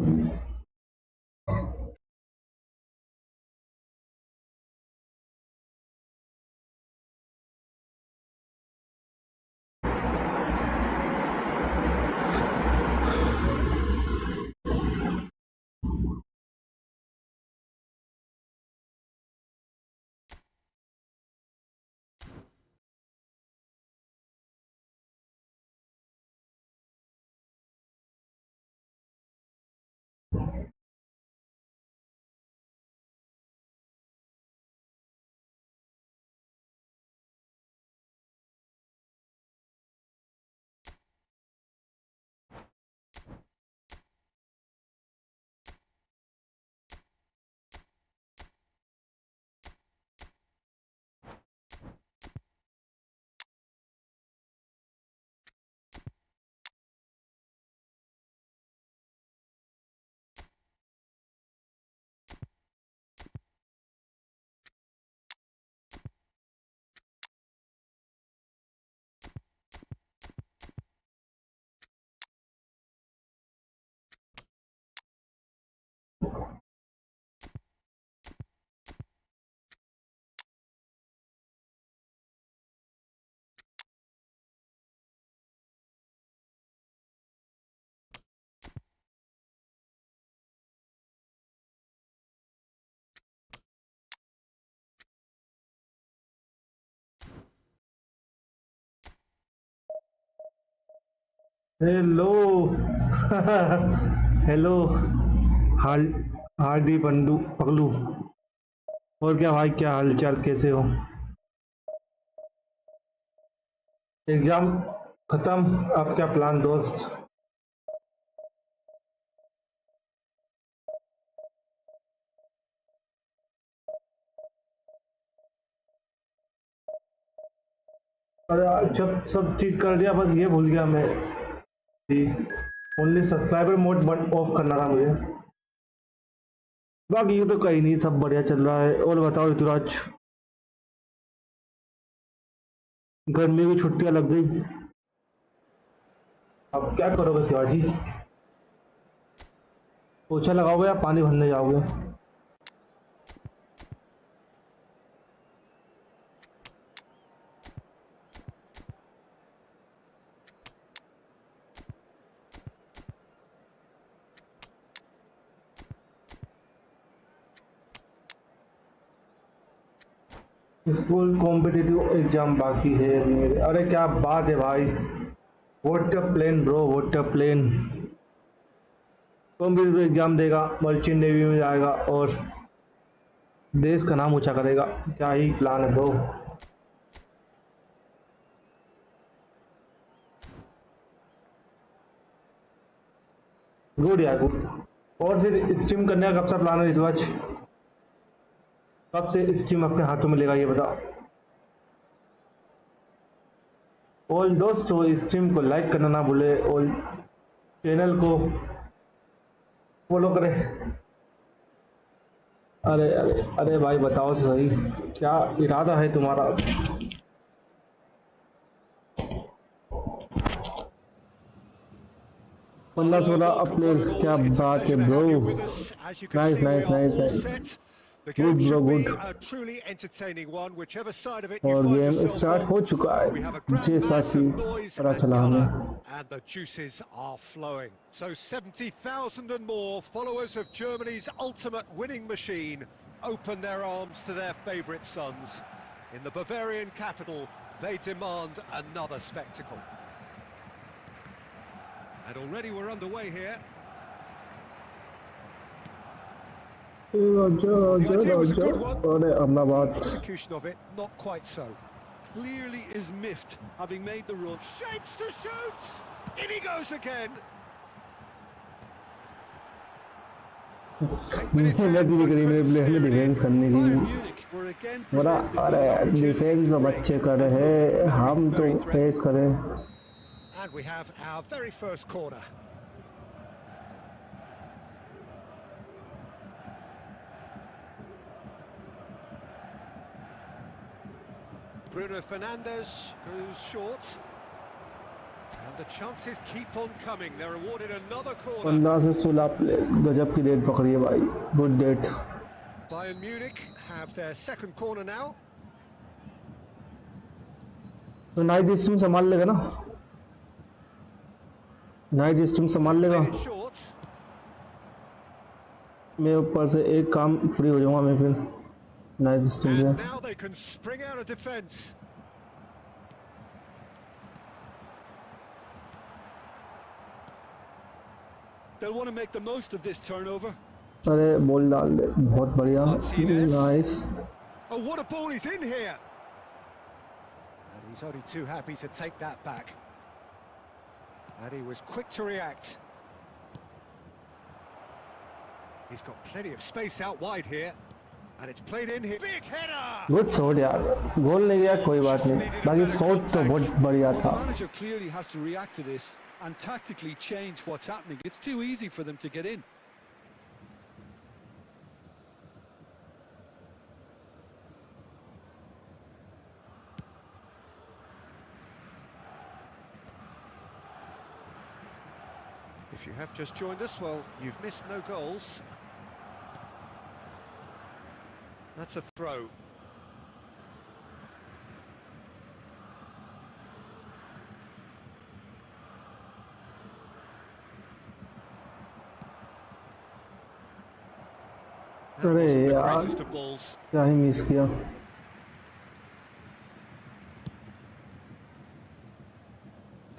Hello. Hello. हाल hearty Pandu पगलू। और क्या भाई, क्या हाल चाल, कैसे हो? एग्जाम खत्म, अब क्या प्लान दोस्त? अरे यार, सब सब ठीक कर दिया, बस ये भूल गया मैं कि ओनली सब्सक्राइबर मोड बंद ऑफ करना था मुझे। बाकी ये तो कहीं नहीं, सब बढ़िया चल रहा है। और बताओ ऋतुराज, गर्मी की छुट्टियां लग गई, अब क्या करोगे शिवाजी? पोछा लगाओगे या पानी भरने जाओगे? स्कूल कॉम्पिटिटिव एग्जाम बाकी है अभी मेरे। अरे क्या बात है भाई, what a plan bro, what a plan. Competitive exam देगा, मर्चेंट नेवी में जाएगा और देश का नाम ऊंचा करेगा। क्या ही प्लान है ब्रो। गुड यार, गुड। और फिर स्ट्रीम करने का कब सा प्लान है ऋतुराज? कब से स्ट्रीम अपने हाथों में लेगा ये बताओ। और दोस्तों, स्ट्रीम को लाइक करना ना भूले और चैनल को फॉलो करें। अरे अरे अरे भाई बताओ तो सही, क्या इरादा है तुम्हारा? 15-16 अप्रैल, क्या बात है bro. Nice nice nice nice, good bro good. और गेम स्टार्ट हो चुका है जैसा कि पता चला हमें। And the juices are flowing. So 70,000 and more followers of Germany's ultimate winning machine open their arms to their favourite sons. In the Bavarian capital, they demand another spectacle. And already we're underway here. The idea was a good one. Execution of it, not quite so. Clearly is miffed, having made the run. Shapes to shoot! In he goes again! Defence करने की बड़ा। अरे defence तो बच्चे कर रहे हैं, हम तो फेस करें। And we have our very first corner. Bruno Fernandes goes short. And the chances keep on coming. They're awarded another corner. 15 से 16 गजब की डेट पकड़ी है भाई, good date. Bayern Munich have their second corner now. तो night stream संभाल लेगा ना, नाइट स्ट्रीम संभाल लेगा। Played it short. मैं ऊपर से एक काम फ्री हो जाऊंगा मैं फिर नाइट स्ट्रीम से। And now they can spring out of defence. They'll want to make the most of this turnover. अरे बॉल डाल दे, बहुत बढ़िया, nice. Oh, what a ball he's in here! And he's only too happy to take that back. And he was quick to react. He's got plenty of space out wide here. And it's played in here. Big header! Good shot यार, गोल नहीं गया कोई बात नहीं, बाकी shot तो बहुत बढ़िया था। The manager clearly has to react to this and tactically change what's happening. It's too easy for them to get in. If you have just joined us, well, you've missed no goals. That's a throw. That अरे wasn't the यार, greatest of balls. क्या ही miss किया।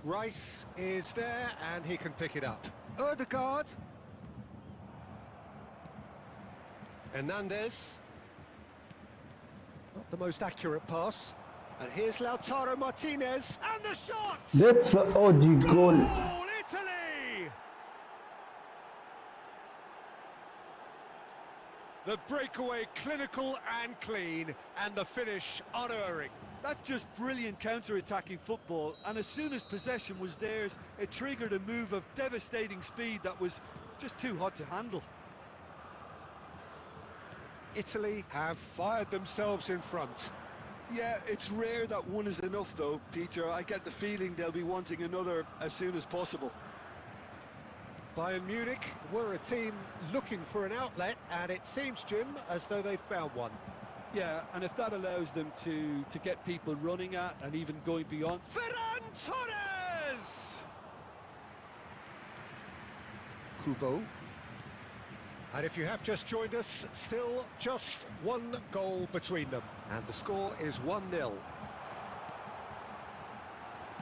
Rice is there and he can pick it up. Ødegaard. Hernandez. Not the most accurate pass. And here's Lautaro Martinez. And the shot! That's the OG goal. Goal, Italy! The breakaway clinical and clean, and the finish unerring. That's just brilliant counter-attacking football, and as soon as possession was theirs, it triggered a move of devastating speed that was just too hot to handle. Italy have fired themselves in front. Yeah, it's rare that one is enough though, Peter. I get the feeling they'll be wanting another as soon as possible. Bayern Munich were a team looking for an outlet, and it seems, Jim, as though they've found one. Yeah, and if that allows them to get people running at and even going beyond... Ferran Torres! Kubo. And if you have just joined us, still just one goal between them. And the score is 1-0.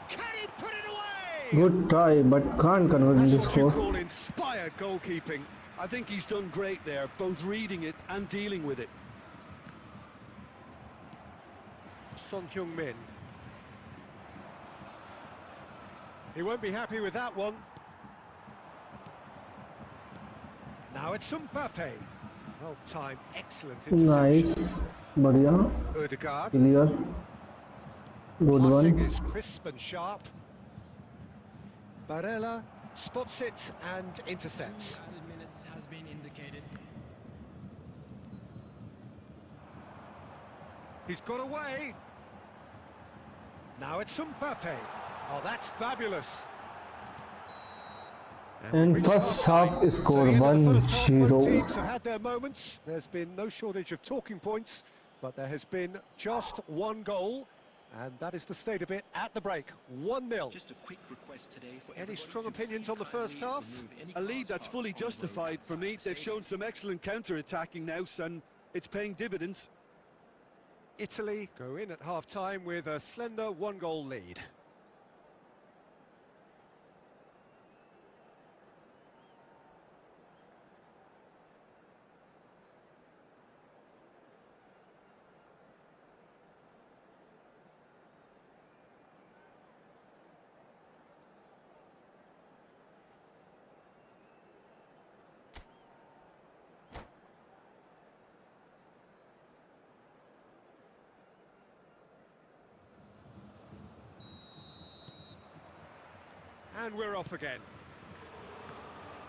Can he put it away? Good try, but can't convert That's this what you score. call inspired goalkeeping. I think he's done great there, both reading it and dealing with it. Son Heung-min. He won't be happy with that one. Now it's Mbappe. Well timed, excellent interception. Nice, बढ़िया, Ødegaard. clear, good Passing one. is crisp and sharp. Barella spots it and intercepts. Added minutes has been indicated. He's got away. Now it's Mbappe. Oh, that's fabulous. And we've first reached half half time. score So the end of the first half, both 1-0. teams have had their moments. There's been no shortage of talking points, but there has been just one goal, and that is the state of it at the break. 1-0. Just a quick request today for Any strong opinions on the first half? A lead that's fully justified for me. They've shown some excellent counter-attacking now, and it's paying dividends. Italy go in at half-time with a slender one-goal lead. And we're off again.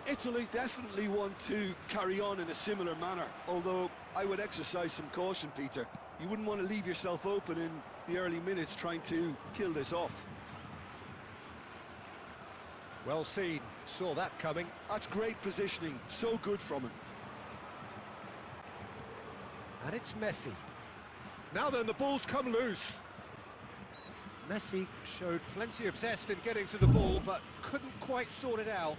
Italy definitely want to carry on in a similar manner, although I would exercise some caution, Peter. You wouldn't want to leave yourself open in the early minutes trying to kill this off. Well seen, saw that coming. That's great positioning, so good from him. And it's Messi. Now then, the ball's come loose. Messi showed plenty of zest in getting to the ball, but couldn't quite sort it out.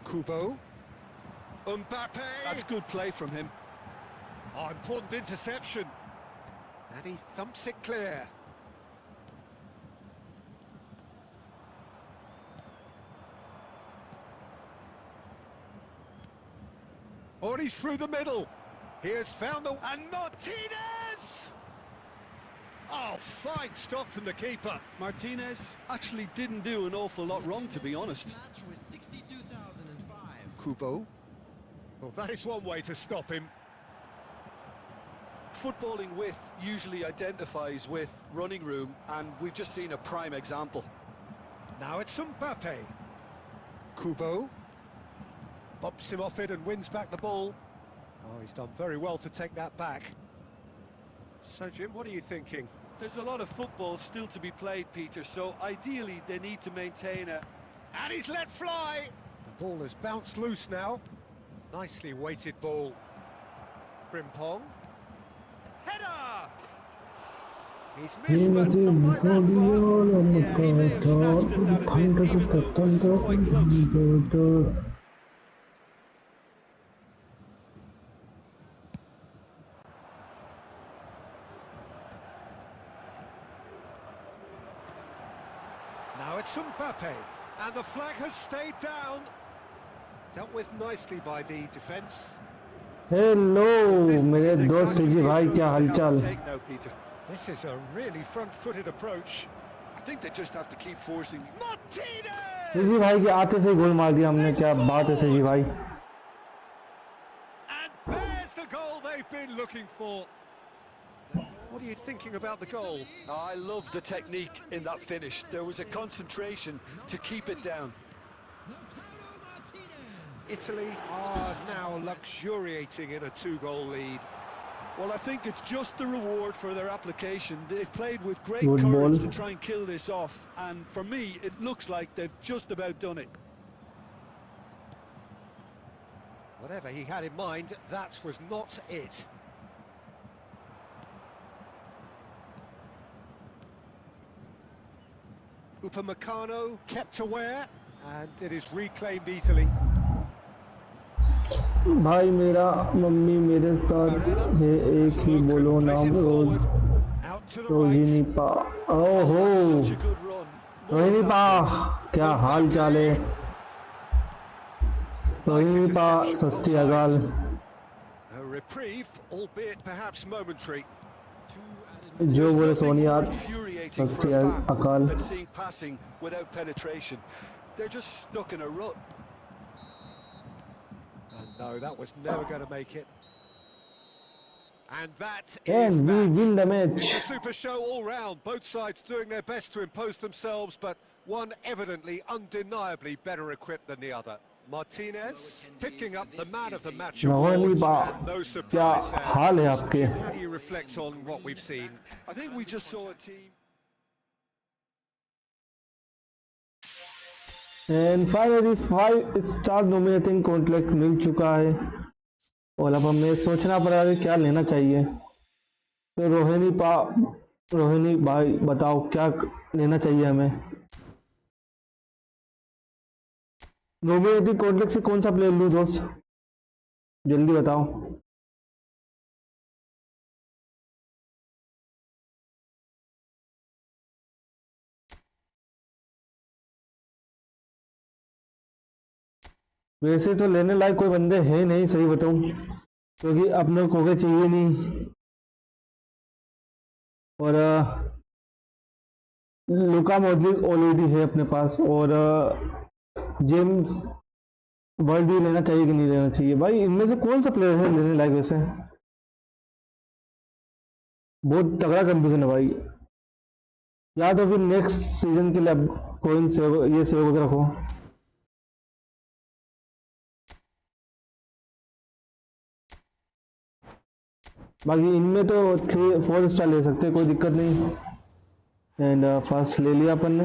Kubo. Mbappe. That's good play from him. Oh, important interception. And he thumps it clear. Oh, and he's through the middle. He has found the... And Martinez! Oh, fine stop from the keeper. Martinez actually didn't do an awful lot wrong, to be honest. Match was 62,005. Kubo. Well, that is one way to stop him. Footballing width usually identifies with running room, and we've just seen a prime example. Now it's Mbappe. Kubo. Bumps him off it and wins back the ball. Oh, he's done very well to take that back. So, Jim, what are you thinking? There's a lot of football still to be played, Peter, so ideally they need to maintain a... And he's let fly! The ball has bounced loose now. Nicely weighted ball. Frimpong. Header! He's missed, but not by that far. Yeah, he may have snatched at that a bit, even though it was quite close. Now it's Mbappe, and the flag has stayed down. Dealt with nicely by the defence. Hello मेरे दोस्त जी भाई क्या हालचाल This is a really front-footed approach. I think they just have to keep forcing. Martinez! जी भाई के आते से गोल मार दिया हमने क्या बात है जी भाई And there's the goal they've been looking for. What are you thinking about the goal? I love the technique in that finish. There was a concentration to keep it down. Italy are now luxuriating in a 2-goal lead. Well, I think it's just the reward for their application. They've played with great Good courage ball. to try and kill this off, and for me, it looks like they've just about done it. Whatever he had in mind, that was not it. Upamecano kept aware, and it is reclaimed easily. भाई मेरा mummy मेरे साथ है एक ही बोलो नाम रोज रोहिणी पा ओहो Such a good run. Rohini पा क्या हाल चाल है रोहिणी पा सस्ती अकाल A reprieve, albeit perhaps momentary. जो बोले सोनिया Infuriating for सस्ती a fan अकाल that's seeing passing without penetration. They're just stuck in a rut. And no, that was never going to make it. And that is and we win the that. match It's a super show all round. Both sides doing their best to impose themselves, but one evidently, undeniably better equipped than the other. Martinez picking up the man of the match award. Rohini पा And no क्या surprise there. हाल है आपके How do you reflect on what we've seen? I think we just saw a team. And finally 5 star nominating contract मिल चुका है और अब हमें सोचना पड़ा है क्या लेना चाहिए तो रोहिणी भाई बताओ क्या लेना चाहिए हमें नॉमिनेटिंग कॉन्ट्रैक्ट से कौन सा प्लेयर लूँ दोस्त जल्दी बताओ वैसे तो लेने लायक कोई बंदे हैं नहीं सही बताऊं क्योंकि अपने को के चाहिए नहीं और लुका मॉड्रिच ऑलरेडी है अपने पास और जेम्स वर्ल्ड लेना चाहिए कि नहीं लेना चाहिए भाई इनमें से कौन सा प्लेयर है लेने लायक वैसे बहुत तगड़ा कंफ्यूजन है भाई या तो फिर नेक्स्ट सीजन के लिए अब कॉइन सेव ये सेव करके रखो बाकी इनमें तो 4 स्टार ले सकते कोई दिक्कत नहीं एंड फर्स्ट ले लिया अपन ने।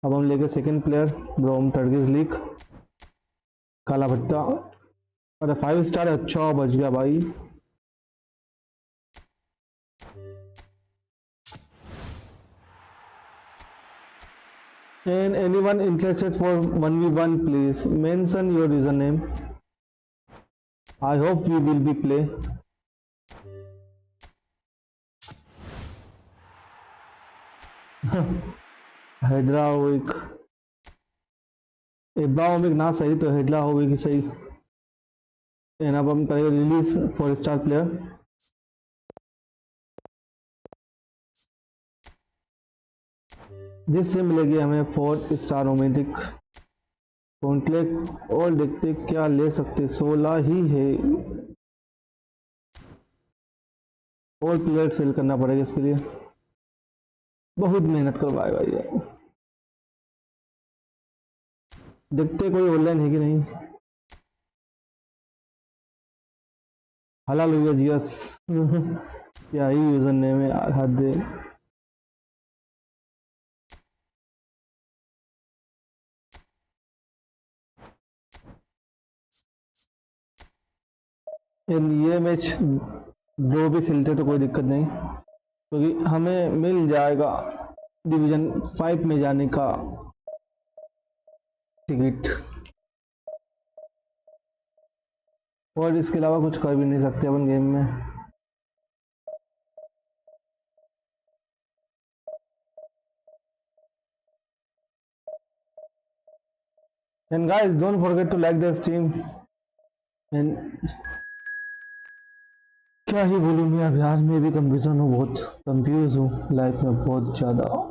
अब हम लेके सेकंड प्लेयर ब्रोम टर्गिस लीग काला भट्टा। अरे 5 स्टार, अच्छा बच गया भाई। And anyone interested for 1v1, please mention your username. I hope we will be play. हेड्राविक Abrahamic ना सही तो हेड्राविक ही सही। एंड अब हम करेंगे रिलीज 4 स्टार प्लेयर। जिससे मिलेगी हमें 4 स्टार रोमेटिक कॉन्ट्रैक्ट। और देखते क्या ले सकते, 16 ही है। और प्लेयर सेल करना पड़ेगा इसके लिए, बहुत मेहनत करवाए भाई यार। देखते कोई ऑनलाइन है कि नहीं। हलाल हुआ जियस। क्या ही यूजर नेम है यार, हद है। ये मैच दो भी खेलते तो कोई दिक्कत नहीं, क्योंकि हमें मिल जाएगा डिवीजन 5 में जाने का टिकट। और इसके अलावा कुछ कर भी नहीं सकते अपन गेम में। And guys don't forget to like the stream. And क्या ही बोलूँ मैं, अब यार मैं भी कंफ्यूजन हूँ, बहुत कंफ्यूज हूँ लाइफ में बहुत ज़्यादा।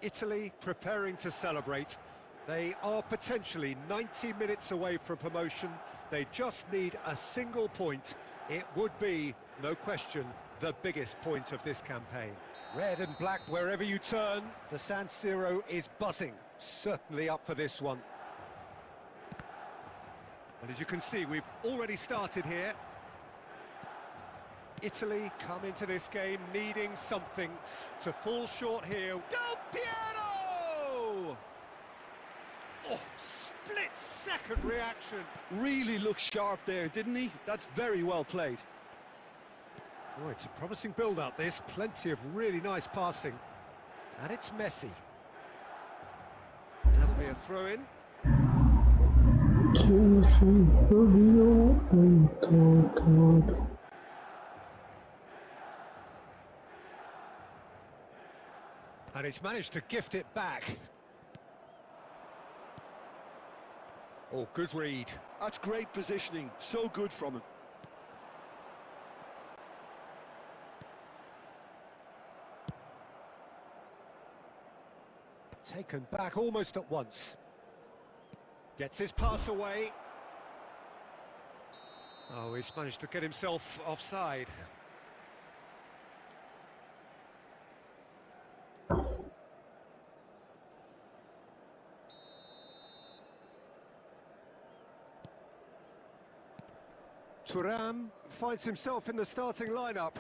Italy preparing to celebrate. They are potentially 90 minutes away from promotion. They just need a single point. It would be, no question, the biggest point of this campaign. Red and black wherever you turn. The San Siro is buzzing. Certainly up for this one. And as you can see, we've already started here. Italy come into this game needing something to fall short here. Del Piero! Oh, split-second reaction. Really looked sharp there, didn't he? That's very well played. Oh, it's a promising build-up, this. Plenty of really nice passing. And it's Messi. That'll be a throw-in. And he's managed to gift it back. Oh, good read. That's great positioning. So good from him. Taken back almost at once. Gets his pass away. Oh, he's managed to get himself offside. Thuram finds himself in the starting lineup.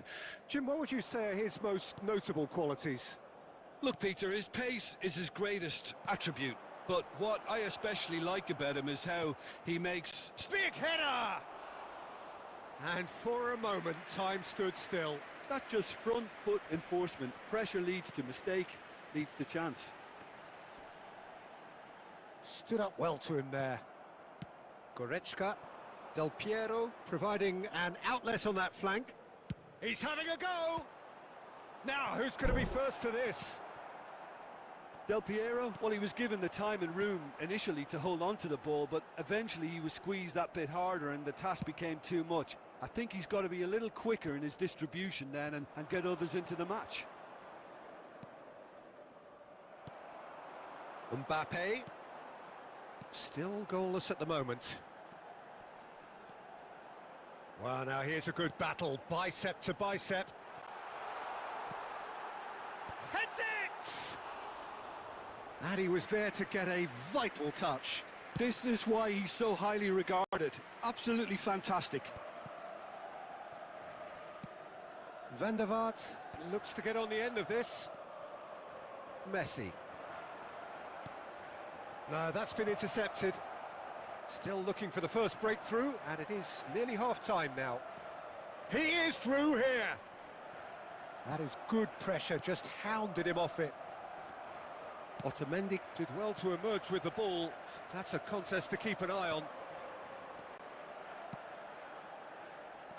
Jim, what would you say are his most notable qualities? Look, Peter, his pace is his greatest attribute. But what I especially like about him is how he makes... Big header! And for a moment, time stood still. That's just front foot enforcement. Pressure leads to mistake, leads to chance. Stood up well to him there. Goretzka. Del Piero providing an outlet on that flank. He's having a go! Now, who's going to be first to this? Del Piero, well, he was given the time and room initially to hold on to the ball, but eventually he was squeezed that bit harder and the task became too much. I think he's got to be a little quicker in his distribution then and get others into the match. Mbappe. Still goalless at the moment. Well, now here's a good battle, bicep to bicep. Heads it! And he was there to get a vital touch. This is why he's so highly regarded. Absolutely fantastic. Van der Vaart looks to get on the end of this. Messi. No, that's been intercepted. Still looking for the first breakthrough, and it is nearly half-time now. He is through here! That is good pressure, just hounded him off it. Otamendi did well to emerge with the ball. That's a contest to keep an eye on.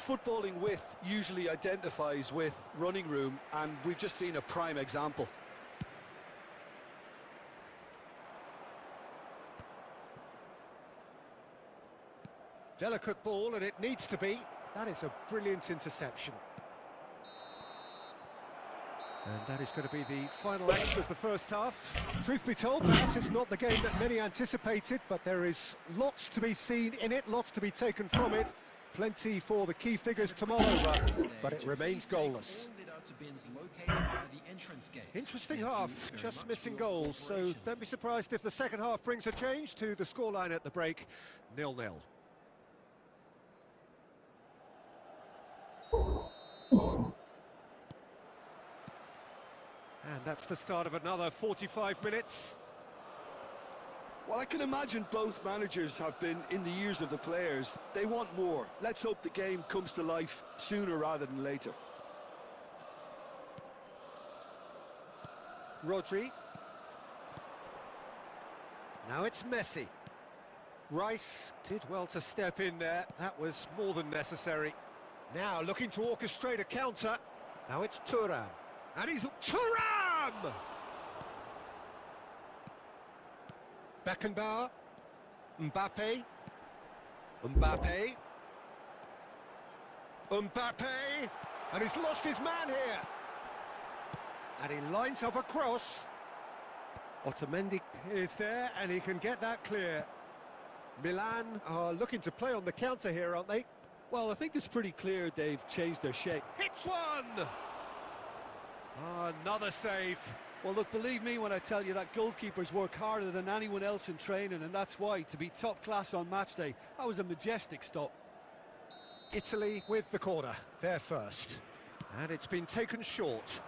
Footballing width usually identifies with running room, and we've just seen a prime example. Delicate ball, and it needs to be. That is a brilliant interception. And that is going to be the final action of the first half. Truth be told, perhaps it's not the game that many anticipated, but there is lots to be seen in it, lots to be taken from it. Plenty for the key figures to mull over, but it remains goalless. Interesting half, just missing goals, so don't be surprised if the second half brings a change to the scoreline at the break, 0-0. And that's the start of another 45 minutes. Well, I can imagine both managers have been in the ears of the players. They want more. Let's hope the game comes to life sooner rather than later. Rodri. Now it's Messi. Rice did well to step in there. That was more than necessary. Now looking to orchestrate a counter. Now it's Thuram. And he's... Thuram! Beckenbauer. Mbappe. Mbappe. Mbappe! And he's lost his man here. And he lines up a cross. Otamendi is there, and he can get that clear. Milan are looking to play on the counter here, aren't they? Well, I think it's pretty clear they've changed their shape. Hits one! Another save. Well, look, believe me when I tell you that goalkeepers work harder than anyone else in training, and that's why, to be top class on match day, that was a majestic stop. Italy with the corner, they're first. And it's been taken short.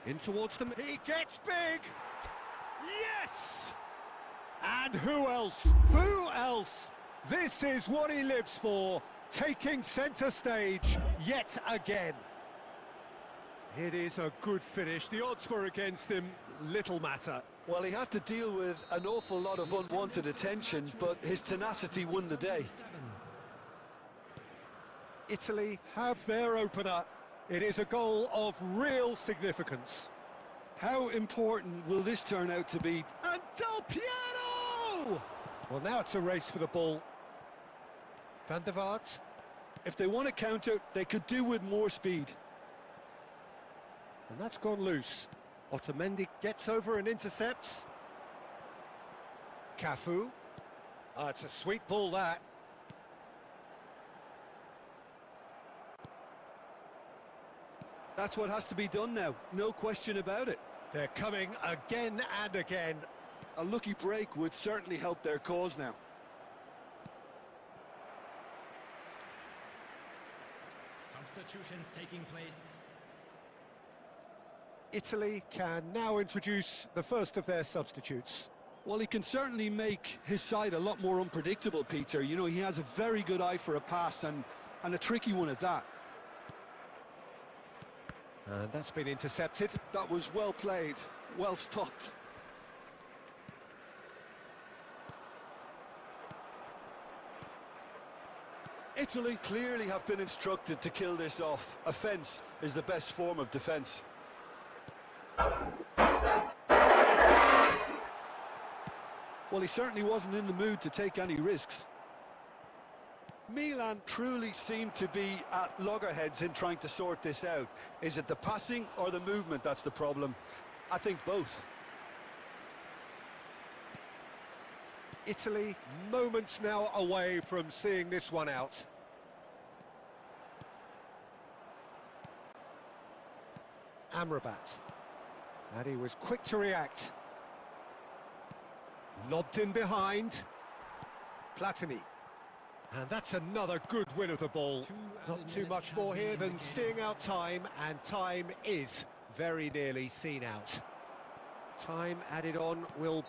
In towards them, he gets big! Yes! And who else? Who else? This is what he lives for, taking centre stage yet again. It is a good finish. The odds were against him, little matter. Well, he had to deal with an awful lot of unwanted attention, but his tenacity won the day. Italy have their opener. It is a goal of real significance. How important will this turn out to be? And Del Piero! Well, now it's a race for the ball. Van der Vaart. If they want to counter, they could do with more speed. And that's gone loose. Otamendi gets over and intercepts. Cafu. It's a sweet ball, that. That's what has to be done now, no question about it. They're coming again and again. A lucky break would certainly help their cause now. Substitutions taking place. Italy can now introduce the first of their substitutes. Well, he can certainly make his side a lot more unpredictable, Peter. You know, he has a very good eye for a pass and a tricky one at that. And that's been intercepted. That was well played, well stopped. Italy clearly have been instructed to kill this off. Offence is the best form of defence. Well, he certainly wasn't in the mood to take any risks. Milan truly seem to be at loggerheads in trying to sort this out. Is it the passing or the movement that's the problem? I think both. Italy moments now away from seeing this one out. Amrabat. And he was quick to react. Lobbed in behind. Platini. And that's another good win of the ball. Not too much more here than seeing out time, and time is very nearly seen out. Time added on will...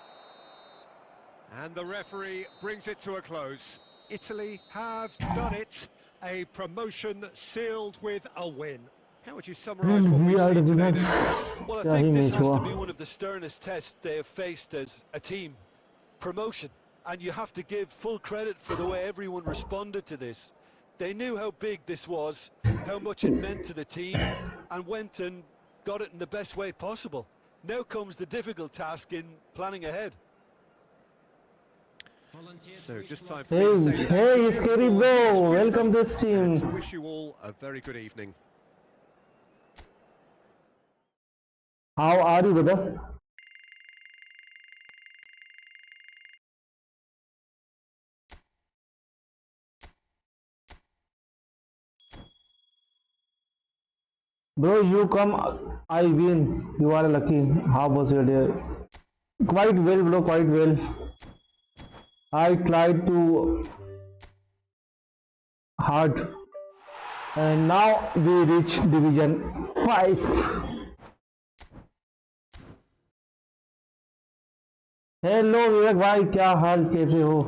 And the referee brings it to a close. Italy have done it. A promotion sealed with a win. How would you summarise what we've seen today? Well, I think this has to be one of the sternest tests they have faced as a team. Promotion. And you have to give full credit for the way everyone responded to this. They knew how big this was, how much it meant to the team, and went and got it in the best way possible. Now comes the difficult task in planning ahead. So just time for me to say thanks to Hey, Jim Scary for Bro, his wisdom, welcome to the stream. and to wish you all a very good evening. How are you, brother? Bro, you come, I win. You are lucky. How was your day? Quite well, bro, quite well. I tried to hard, and now we reach division 5. Hello विवेक भाई, क्या हाल, कैसे हो?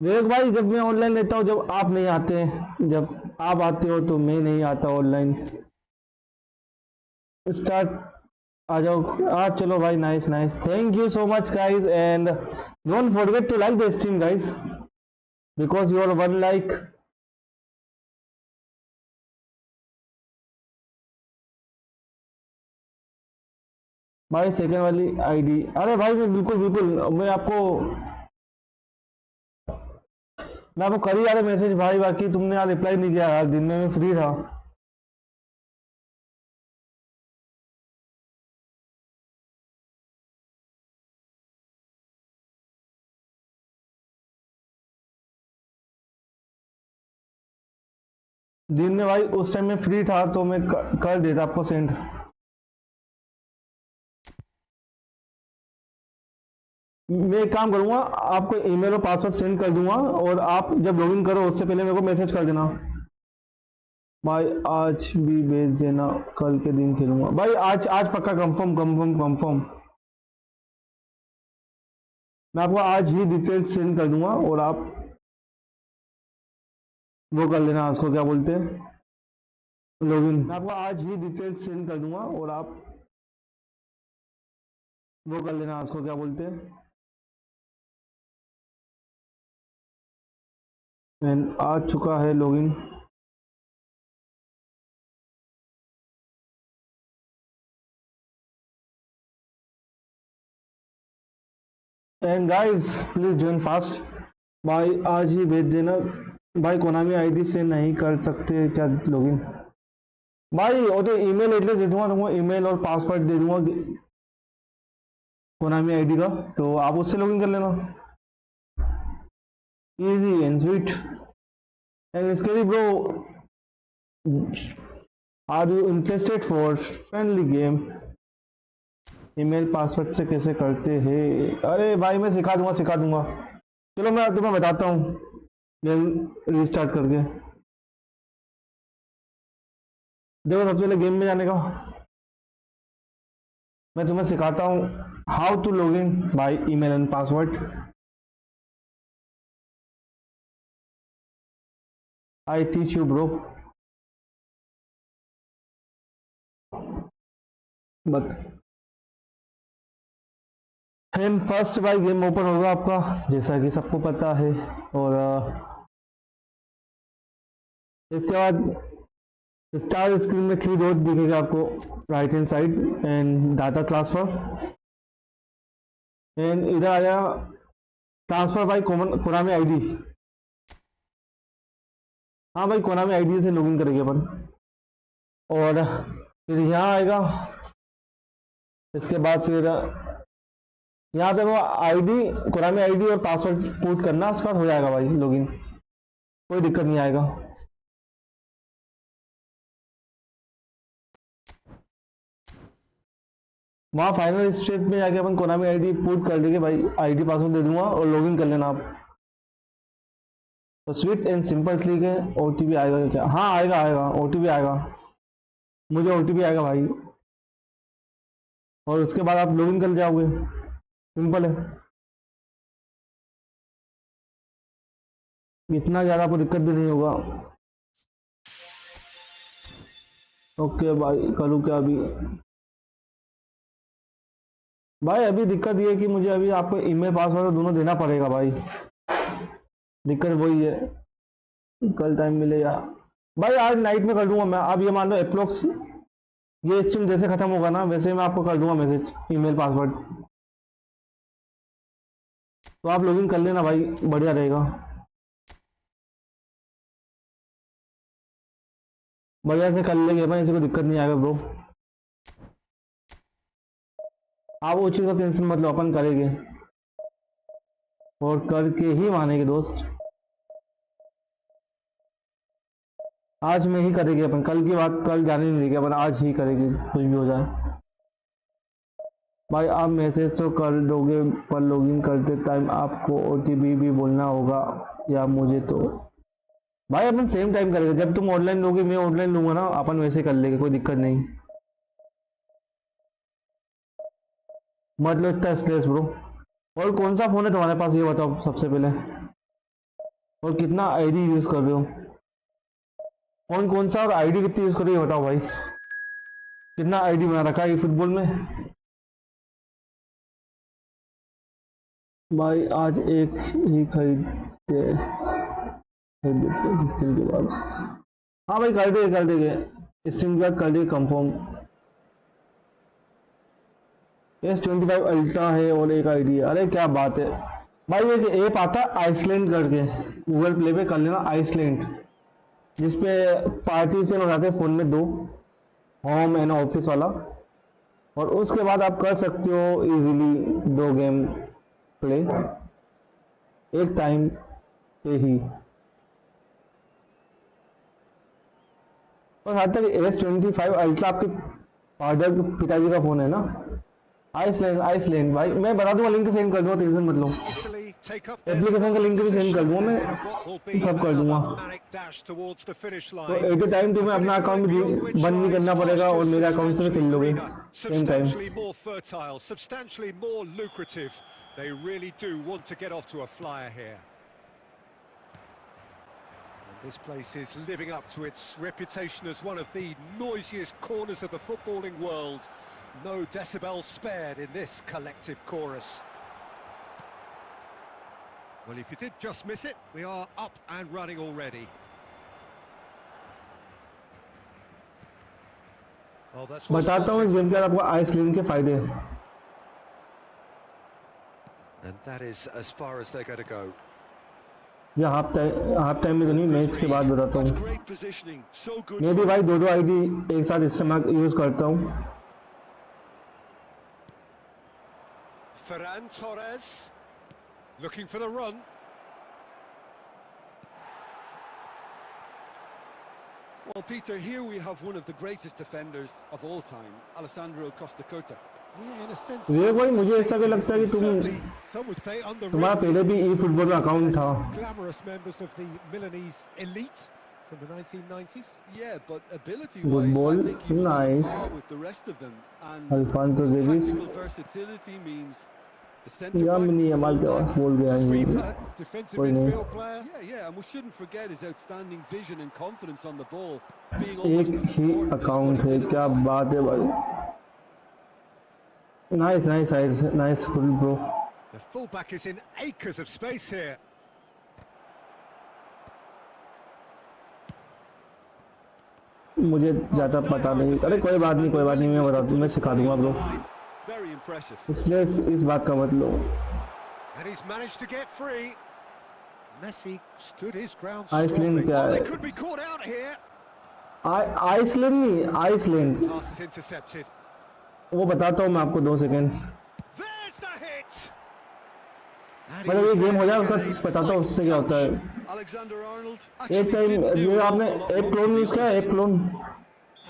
विवेक भाई, जब मैं online लेता हूँ, जब आप नहीं आते, जब आप आते हो तो मैं नहीं आता ऑनलाइन. स्टार्ट आ जाओ. चलो भाई, nice nice. Thank you so much guys, and don't forget to like the stream guys, because you are one like. भाई सेकंड वाली आईडी, अरे भाई मैं बिल्कुल बिल्कुल मैं आपको कर ही यार मैसेज भाई, बाकी तुमने यार रिप्लाई नहीं किया यार, दिन में मैं फ्री था. दिन में भाई उस टाइम में फ्री था तो मैं कर देता आपको सेंड. मैं एक काम करूंगा, आपको ईमेल और पासवर्ड सेंड कर दूंगा, और आप जब लॉगिन करो उससे पहले मेरे को मैसेज कर देना भाई. आज भी भेज देना, कल के दिन खेलूंगा भाई. आज पक्का कंफर्म कंफर्म कंफर्म. मैं आपको आज ही डिटेल्स सेंड कर दूंगा, और आप वो कर लेना, उसको क्या बोलते हैं, लॉगिन. मैं आपको आज ही डिटेल्स सेंड कर दूंगा, और आप वो कर लेना, उसको क्या बोलते हैं. एंड आ चुका है login. And guys please join fast भाई, आज ही भेज देना भाई. कोनामी आईडी से नहीं कर सकते क्या लॉगिन भाई? वो तो ईमेल एड्रेस दे दूंगा तुमको, ईमेल और पासवर्ड दे दूंगा. कोनामी आईडी का, तो आप उससे लॉगिन कर लेना, इजी एंड स्वीट। एंड इसके लिए bro, are you interested for friendly game? Email password से कैसे करते हैं? अरे भाई मैं सिखा दूंगा। चलो मैं तुम्हें बताता हूँ गेम रिस्टार्ट करके। देखो सबसे पहले गेम में जाने का मैं तुम्हें सिखाता हूँ how to log in by email and password. I teach you bro. But and first by game open होगा आपका, जैसा कि सबको पता है। और इसके बाद स्टार स्क्रीन में 3 डॉट दिखेगा आपको right hand side and data transfer, and इधर आया ट्रांसफर बाय कोनामी आईडी। हाँ भाई कोनामी आईडी से लॉगिन करेंगे अपन। और फिर यहाँ आएगा, इसके बाद फिर यहाँ पे वो आईडी, कोनामी आईडी और पासवर्ड पुट करना, उसके बाद हो जाएगा भाई लॉगिन, कोई दिक्कत नहीं आएगा। वहाँ फाइनल स्टेप में जाके अपन कोनामी आईडी पुट कर देंगे भाई, आईडी पासवर्ड दे दूंगा और लॉगिन कर लेना आप। तो स्विफ्ट एंड सिंपल क्लिक है। ओटीपी आएगा क्या? हाँ आएगा, ओटीपी आएगा, मुझे ओटीपी आएगा भाई, और उसके बाद आप लॉगिन कर जाओगे, सिंपल है। इतना ज़्यादा आपको दिक्कत भी नहीं होगा। ओके भाई करूँ क्या अभी? भाई अभी दिक्कत ये है कि मुझे अभी आपको ईमेल पासवर्ड दोनों देना पड़ेगा भाई, दिक्कत वही है। कल टाइम मिलेगा भाई, आज नाइट में कर दूंगा मैं। अब ये मान लो अप्रोक्स ये स्ट्रीम जैसे खत्म होगा ना, वैसे मैं आपको कर दूंगा मैसेज ईमेल पासवर्ड, तो आप लॉगिन कर लेना भाई, बढ़िया रहेगा, बढ़िया से कर लेंगे भाई, इसे कोई दिक्कत नहीं आएगा ब्रो। आप वो चीज़ का टेंशन मत लो, अपन करेंगे और करके ही मानेंगे दोस्त। आज में ही करेंगे अपन, कल की बात कल जाने नहीं देंगे अपन, आज ही करेंगे कुछ भी हो जाए। भाई आप मैसेज तो कर दोगे पर लॉगिन करते टाइम आपको ओटीपी भी बोलना होगा या मुझे? तो भाई अपन सेम टाइम करेंगे, जब तुम ऑनलाइन लोगे मैं ऑनलाइन लूंगा ना, अपन वैसे कर लेंगे, कोई दिक्कत नहीं। मत लो इतना स्ट्रेस ब्रो। और कौन सा फ़ोन है तुम्हारे पास ये बताओ सबसे पहले, और कितना आईडी यूज़ कर रहे हो? फोन कौन सा और आईडी कितनी यूज़ कर रहे हो बताओ भाई, कितना आईडी बना रखा है फुटबॉल में? भाई आज एक ही खरीदते स्ट्रीम के बाद। हाँ भाई कर देंगे स्ट्रीम के बाद, कर देंगे कंफर्म। S25 अल्ट्रा है और एक आईडी है। अरे क्या बात है भाई, ये ऐप आता है आइसलैंड करके, गूगल प्ले पे कर लेना आइसलैंड, जिसपे पार्टीशन हो जाते हैं फ़ोन में 2, होम एंड ऑफिस वाला, और उसके बाद आप कर सकते हो इजीली 2 गेम प्ले एक टाइम पे ही। और हाथ तक S25 अल्ट्रा आपके फादर के पिताजी का फ़ोन है ना, आइसलैंड भाई, मैं बता दूंगा, लिंक सेंड कर दूंगा, टेंशन मत लो, एप्लीकेशन का लिंक भी सेंड कर दूंगा मैं, सब कर दूंगा। तो एट ए टाइम तुम्हें अपना अकाउंट भी बंद नहीं करना पड़ेगा और मेरे अकाउंट से खेल लोगे same time. They really do want to get off to a flyer here. And this place is living up to its reputation as one of the noisiest corners of the footballing world. No decibels spared in this collective chorus. Well, if you did just miss it, we are up and running already. Oh, that's बताता हूँ इस game के आपको Iceland के फायदे। And that is as far as they're going to go. ये half time में तो नहीं, मैच के बाद बताता हूँ। मैं भी भाई 2 आईडी एक साथ इस्तेमाल यूज करता हूँ। Ferran Torres looking for the run. Well, Peter, here we have one of the greatest defenders of all time, Alessandro Costa Curta. Yeah, in a sense. ये भाई मुझे ऐसा क्यों लगता है कि Certainly, some would say तुम्हारा पहले भी eFootball में अकाउंट था। glamorous members of the Milanese elite from the 1990s. Yeah, but Good ability-wise, ball, I think he was nice. on par with the rest of them. And Alfonso his Davies tactical versatility means the centre या back, mini हमारे पास बोल गया Sweeper, defensive कोई नहीं। midfield player. yeah, and we shouldn't forget his outstanding vision and confidence on the ball, being एक almost as he important as account what he है, did क्या at the back. बात है भाई। Nice full bro। The fullback is in acres of space here. मुझे ज़्यादा पता नहीं, अरे कोई बात नहीं, मैं बता दूँ, मैं सिखा दूँगा ब्रो, Very impressive. इसलिए इस बात का मत लो। And he's managed to get free. Messi stood his ground Iceland strongly. क्या Oh, है? they could be caught out here. Iceland नहीं, आइसलैंड, Pass is intercepted. वो बताता हूँ मैं आपको 2 second. There's the hit. And he मतलब was ये गेम there हो to जाए get उसका a बताता हूँ उससे क्या होता है। Alexander Arnold एक actually टाइम didn't do ये an आपने awful lot एक wrong, clone to be use किया है, honest. एक clone,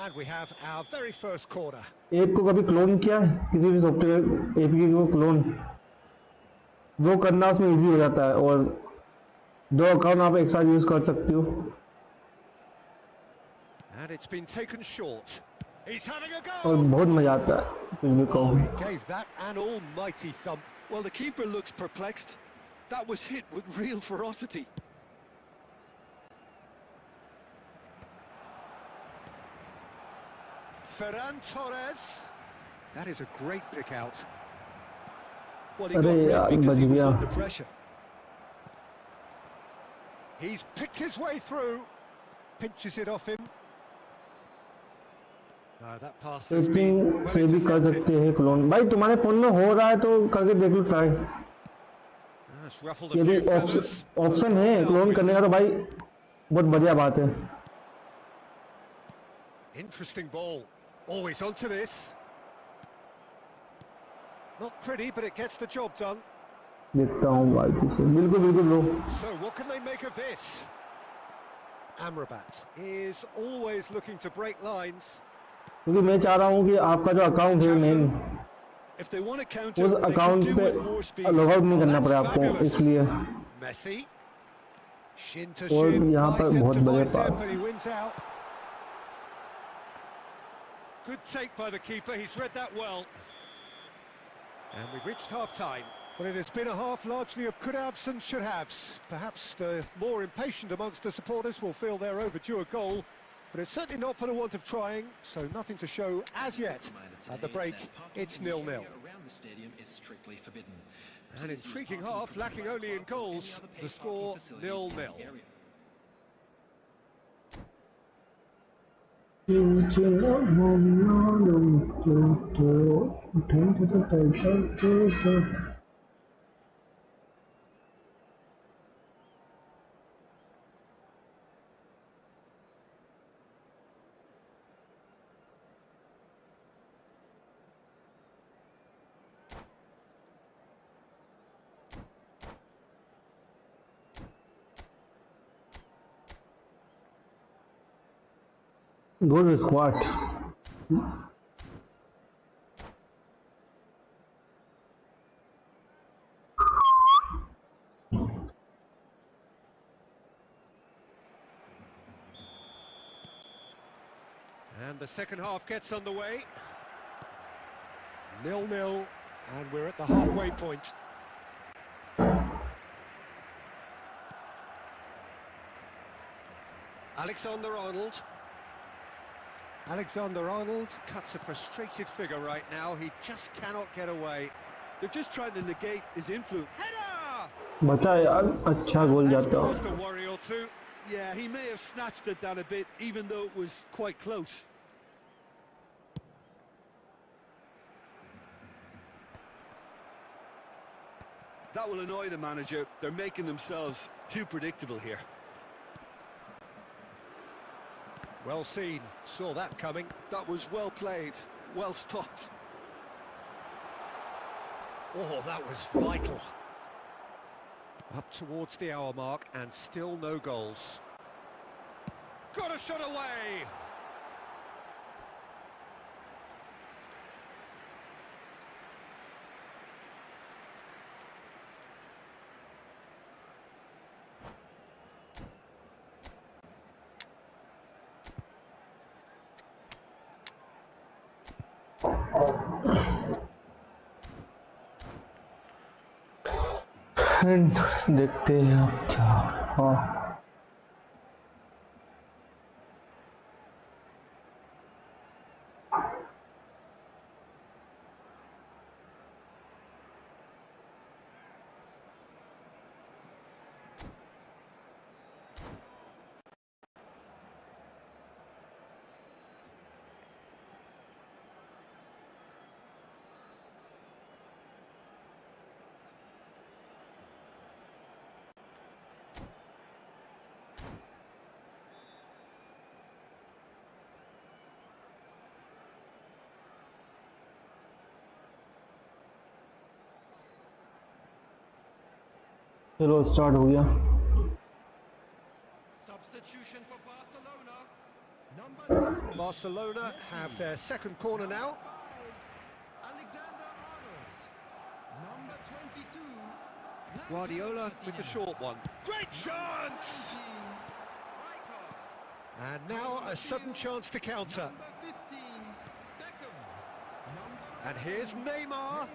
And we have our very first corner. एक को कभी क्लोन किया है किसी भी सॉफ्टवेयर एपीके को क्लोन, वो करना उसमें इजी हो जाता है और 2 अकाउंट आप एक साथ यूज कर सकते हो। And it's been taken short. He's having a और go. बहुत मजा आता है कुछ भी Oh, कहो। he gave that an almighty thump. Well, the keeper looks perplexed. That was hit with real ferocity. Ferran Torres. That is a great pick out. Well, he got अरे rid यार because बच he was गया। under pressure. He's picked his way through. Pinches it off him. No, that pass has been setting well से भी कर intercepted. सकते हैं clone. भाई तुम्हारे फोन में हो रहा है तो करके देख लो ट्राई, That's ruffled a यदि few feathers. ऑप्शन है क्लोन करने का तो भाई बहुत बढ़िया बात है। Interesting ball. Always onto this. Not pretty, but it gets the job done. देखता हूँ भाई से, बिल्कुल bro. So what can they make of this? Amrabat is always looking to break lines. क्योंकि मैं चाह रहा हूँ कि आपका जो अकाउंट है main, If they want to counter, उस they can अकाउंट do पे it more speed. Log out नहीं Oh, करना that's पड़े आपको, fabulous. इसलिए। Messi. Shin to और shin, यहाँ पर bicep बहुत to बढ़िया bicep, pass. and he wins out. Good take by the keeper, he's read that well. And we've reached half-time. Well, it has been a half largely of could-haves and should-haves. Perhaps the more impatient amongst the supporters will feel they're overdue a goal, but it's certainly not for the want of trying, so nothing to show as yet. At the break, it's 0-0. An intriguing half, lacking only in goals. The score 0-0. Good squat. And the second half gets underway. 0-0, and we're at the halfway point. Alexander-Arnold. Alexander-Arnold cuts a frustrated figure right now. He just cannot get away. They're just trying to negate his influence. Header! बचा यार, अच्छा गोल That's जाता। caused a worry or two. Yeah, he may have snatched at that a bit, even though it was quite close. That will annoy the manager. They're making themselves too predictable here. Well seen, saw that coming. That was well played, well stopped. Oh, that was vital. Up towards the hour mark and still no goals. Got a shot away! And देखते हैं अब क्या। हाँ चलो start हो गया। Substitution for Barcelona. Number 10. Barcelona have their second corner now. Alexander Arnold. Number 22. Guardiola with the short one. Great chance! And now a sudden chance to counter. Number 15. Beckham. And here's Neymar.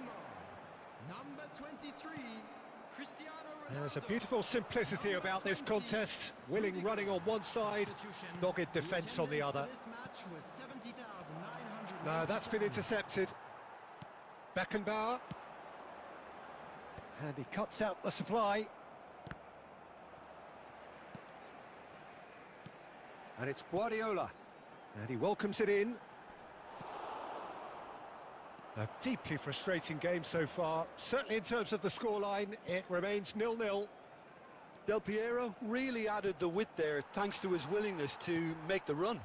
Number 23. Cristiano Ronaldo. There's a beautiful simplicity about this contest. Willing running on one side, dogged defence on the other. This match was 70,900. No, that's been intercepted. Beckenbauer. And he cuts out the supply. And it's Guardiola. And he welcomes it in. A deeply frustrating game so far. Certainly in terms of the scoreline, it remains 0-0. Del Piero really added the width there thanks to his willingness to make the run.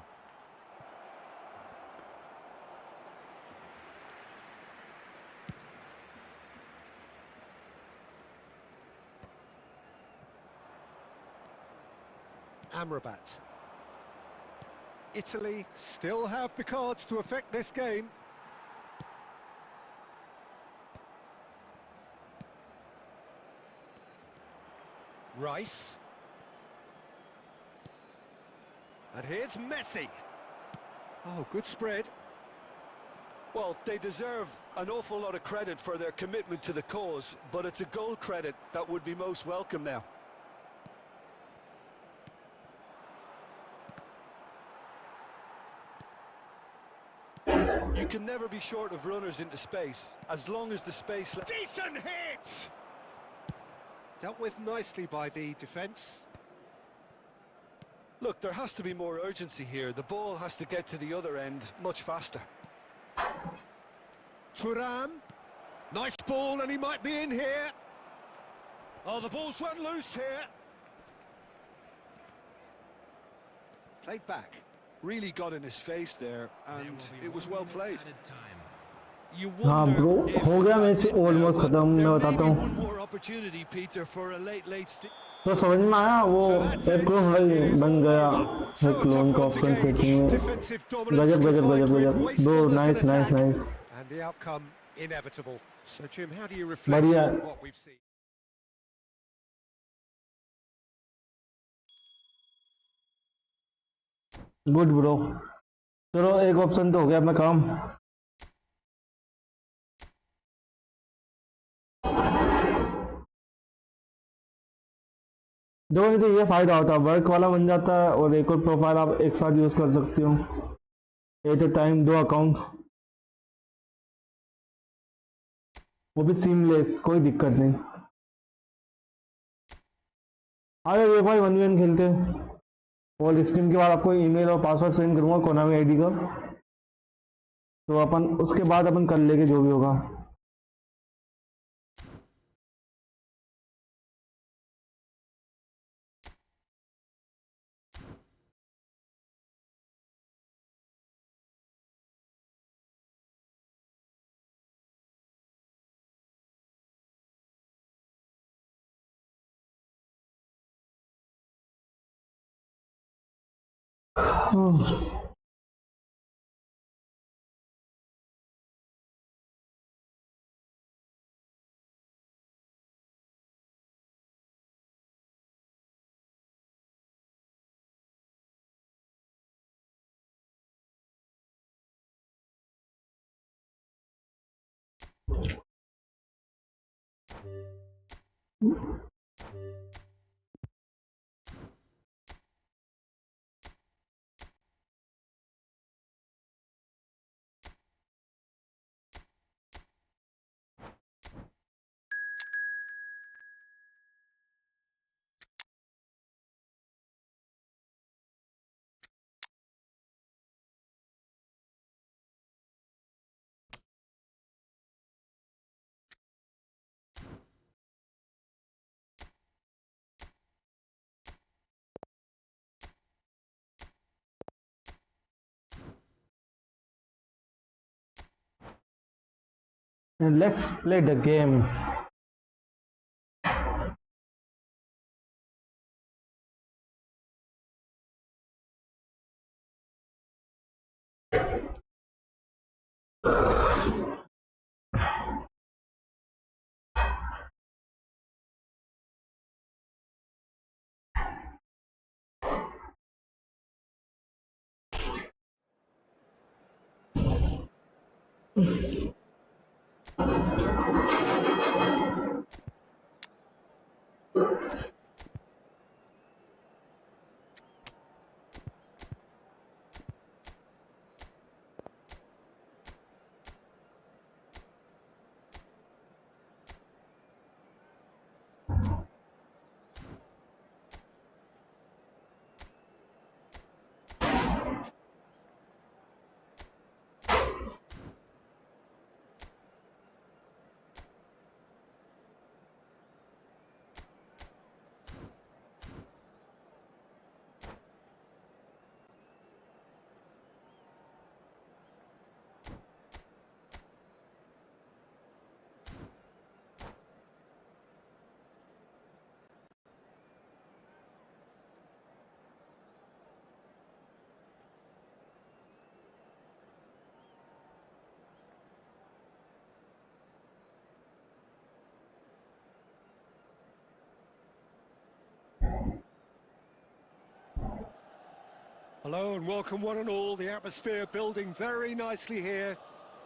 Amrabat. Italy still have the cards to affect this game. Rice. And here's Messi. Oh, good spread. Well, they deserve an awful lot of credit for their commitment to the cause, but it's a goal credit that would be most welcome now. You can never be short of runners into space, as long as the space... Decent hit! Dealt with nicely by the defence. Look, there has to be more urgency here. The ball has to get to the other end much faster. Thuram. Nice ball, and he might be in here. Oh, the ball's run loose here. Played back. Really got in his face there, and it was well played. You हाँ wonder bro if हो गया that's match it now, almost but खत्म। मैं there may बताता be हूँ one more opportunity, Peter, for a late तो समझ में आया वो So that's एक it. क्लोन It is बन all गया over. एक So a क्लोन tough का one to option gauge. Setting में Defensive dominance गजब गजब combined गजब with गजब दो wastefulness in nice nice attack. Nice And the outcome inevitable. So Jim, how do you reflect बढ़िया on what we've seen? Good bro. चलो एक option तो हो गया अपना काम। दो नहीं तो ये फायदा होता है, वर्क वाला बन जाता है और एक और प्रोफाइल आप एक साथ यूज कर सकते हो एट ए टाइम, दो अकाउंट, वो भी सीमलेस, कोई दिक्कत नहीं। आगे ये भाई 1v1 खेलते हैं और स्ट्रीम के बाद आपको ईमेल और पासवर्ड सेंड करूंगा कोनामी आईडी का, तो अपन उसके बाद अपन कर लेंगे जो भी होगा। Oh, and let's play the game. Hello and welcome one and all. The atmosphere building very nicely here.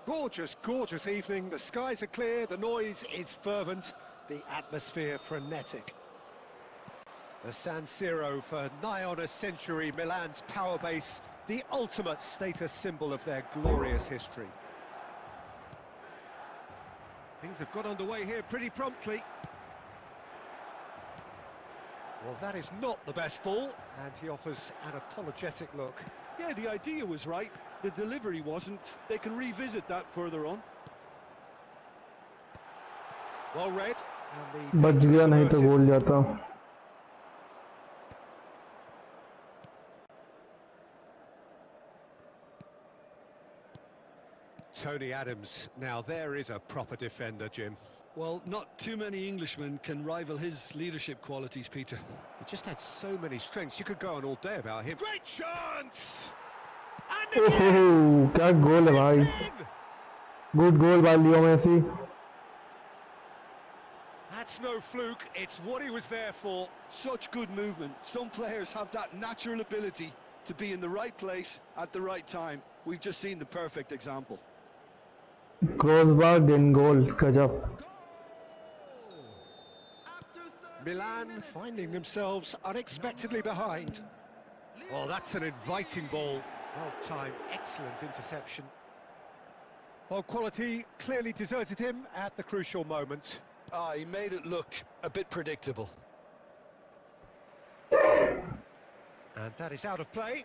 Gorgeous, gorgeous evening. The skies are clear, the noise is fervent, the atmosphere frenetic. The San Siro for nigh on a century, Milan's power base, the ultimate status symbol of their glorious history. Things have got underway here pretty promptly. Well, that is not the best ball, and he offers an apologetic look. Yeah, the idea was right. The delivery wasn't. They can revisit that further on. Well read. And the बच गया नहीं तो गोल जाता. Tony Adams. Now there is a proper defender, Jim. Well, not too many Englishmen can rival his leadership qualities, Peter. He just had so many strengths. You could go on all day about him. Great chance! And ओहो क्या गोल है भाई. Good goal by Leo Messi. that's no fluke. It's what he was there for. Such good movement. Some players have that natural ability to be in the right place at the right time. We've just seen the perfect example. Crossbar then goal. गजब. Milan finding themselves unexpectedly behind. Oh, that's an inviting ball. Well timed, excellent interception. Well, quality clearly deserted him at the crucial moment. He made it look a bit predictable. And that is out of play.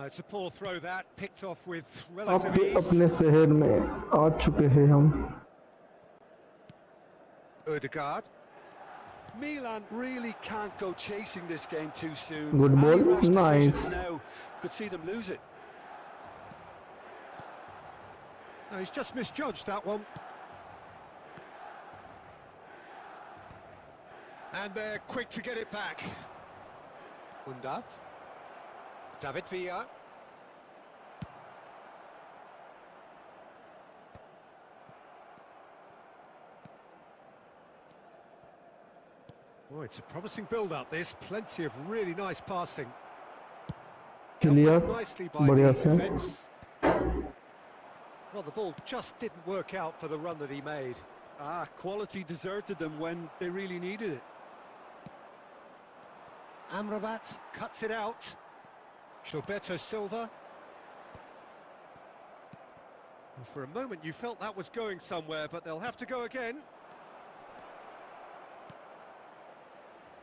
It's a poor throw that, picked off with relative अब ease. अपने शहर में आ चुके हैं हम. Odegaard. Milan really can't go chasing this game too soon. Good Any ball, rash decisions nice. now could see them lose it. No, he's just misjudged that one. And they're quick to get it back. Undav. David Villa. Oh, it's a promising build-up, this. Plenty of really nice passing. Clear. Helped nicely by the बढ़िया से. defence. Well, the ball just didn't work out for the run that he made. Quality deserted them when they really needed it. Amrabat cuts it out. Gilberto Silva. Well, for a moment you felt that was going somewhere, but they'll have to go again.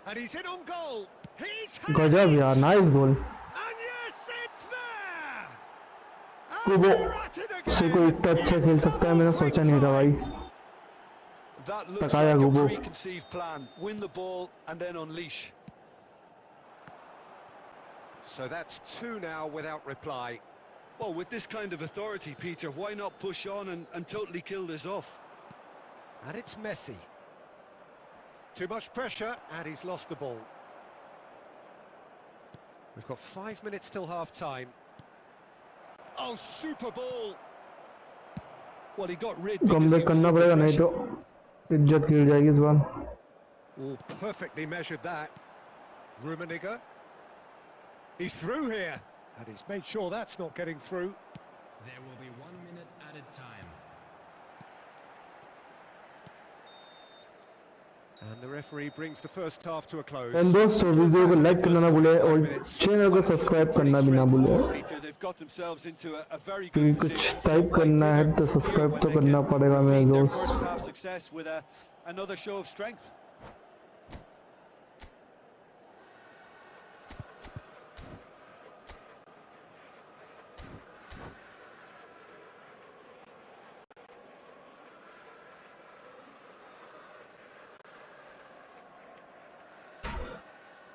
And he's in on goal. He's had गजब it! यार, nice goal. And yes, it's there! कुबो And they're at it से again! कोई इतना अच्छा खेल सकता है, मैंने सोचा नहीं था भाई. That looks Takaya like Gubo. a preconceived plan. Win the ball and then unleash. So that's two now without reply. Well, with this kind of authority, Peter, why not push on and totally kill this off? And it's Messi. Too much pressure, and he's lost the ball. We've got 5 minutes till half-time. Oh, super ball! Well, he got rid come because back he was करना under पड़ेगा, नहीं pressure. तो इज्जत गिर जाएगी इस बार. Oh, perfectly measured that. Rummenigge. He's through here, and he's made sure that's not getting through. There will be 1 minute added time. And the referee brings the first half to a close. And दोस्तों, video को like करना ना भूले और channel को subscribe करना भी ना भूले. Peter, they've got themselves into a very क्योंकि good कुछ position. टाइप करना है तो सब्सक्राइब तो करना पड़ेगा मेरे Their दोस्त. first half success with another show of strength.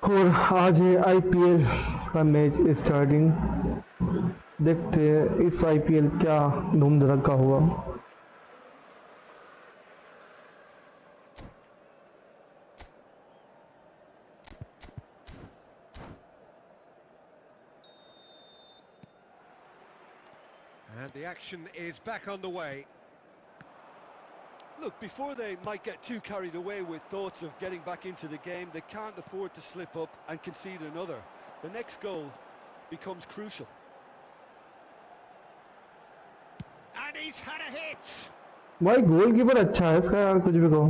और आज है आईपीएल का मैच स्टार्टिंग. देखते हैं इस आईपीएल क्या धूम धड़का हुआ. And the action is back on the way. Look, before they might get too carried away with thoughts of getting back into the game, they can't afford to slip up and concede another. The next goal becomes crucial. And he's had a hit! भाई goalkeeper अच्छा है इसका यार, कुछ भी कहो.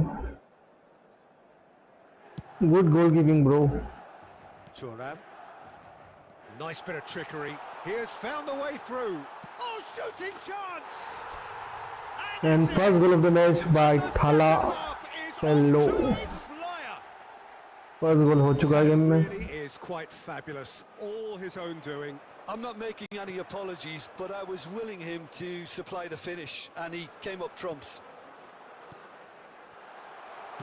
Good goalkeeping bro. Thuram. Nice bit of trickery. He has found the way through. Oh, shooting chance! And first goal of the match by थाला पेल्लो. First goal हो चुका है गेम में. Really is quite fabulous. All his own doing. I'm not making any apologies, but I was willing him to supply the finish, and he came up trumps.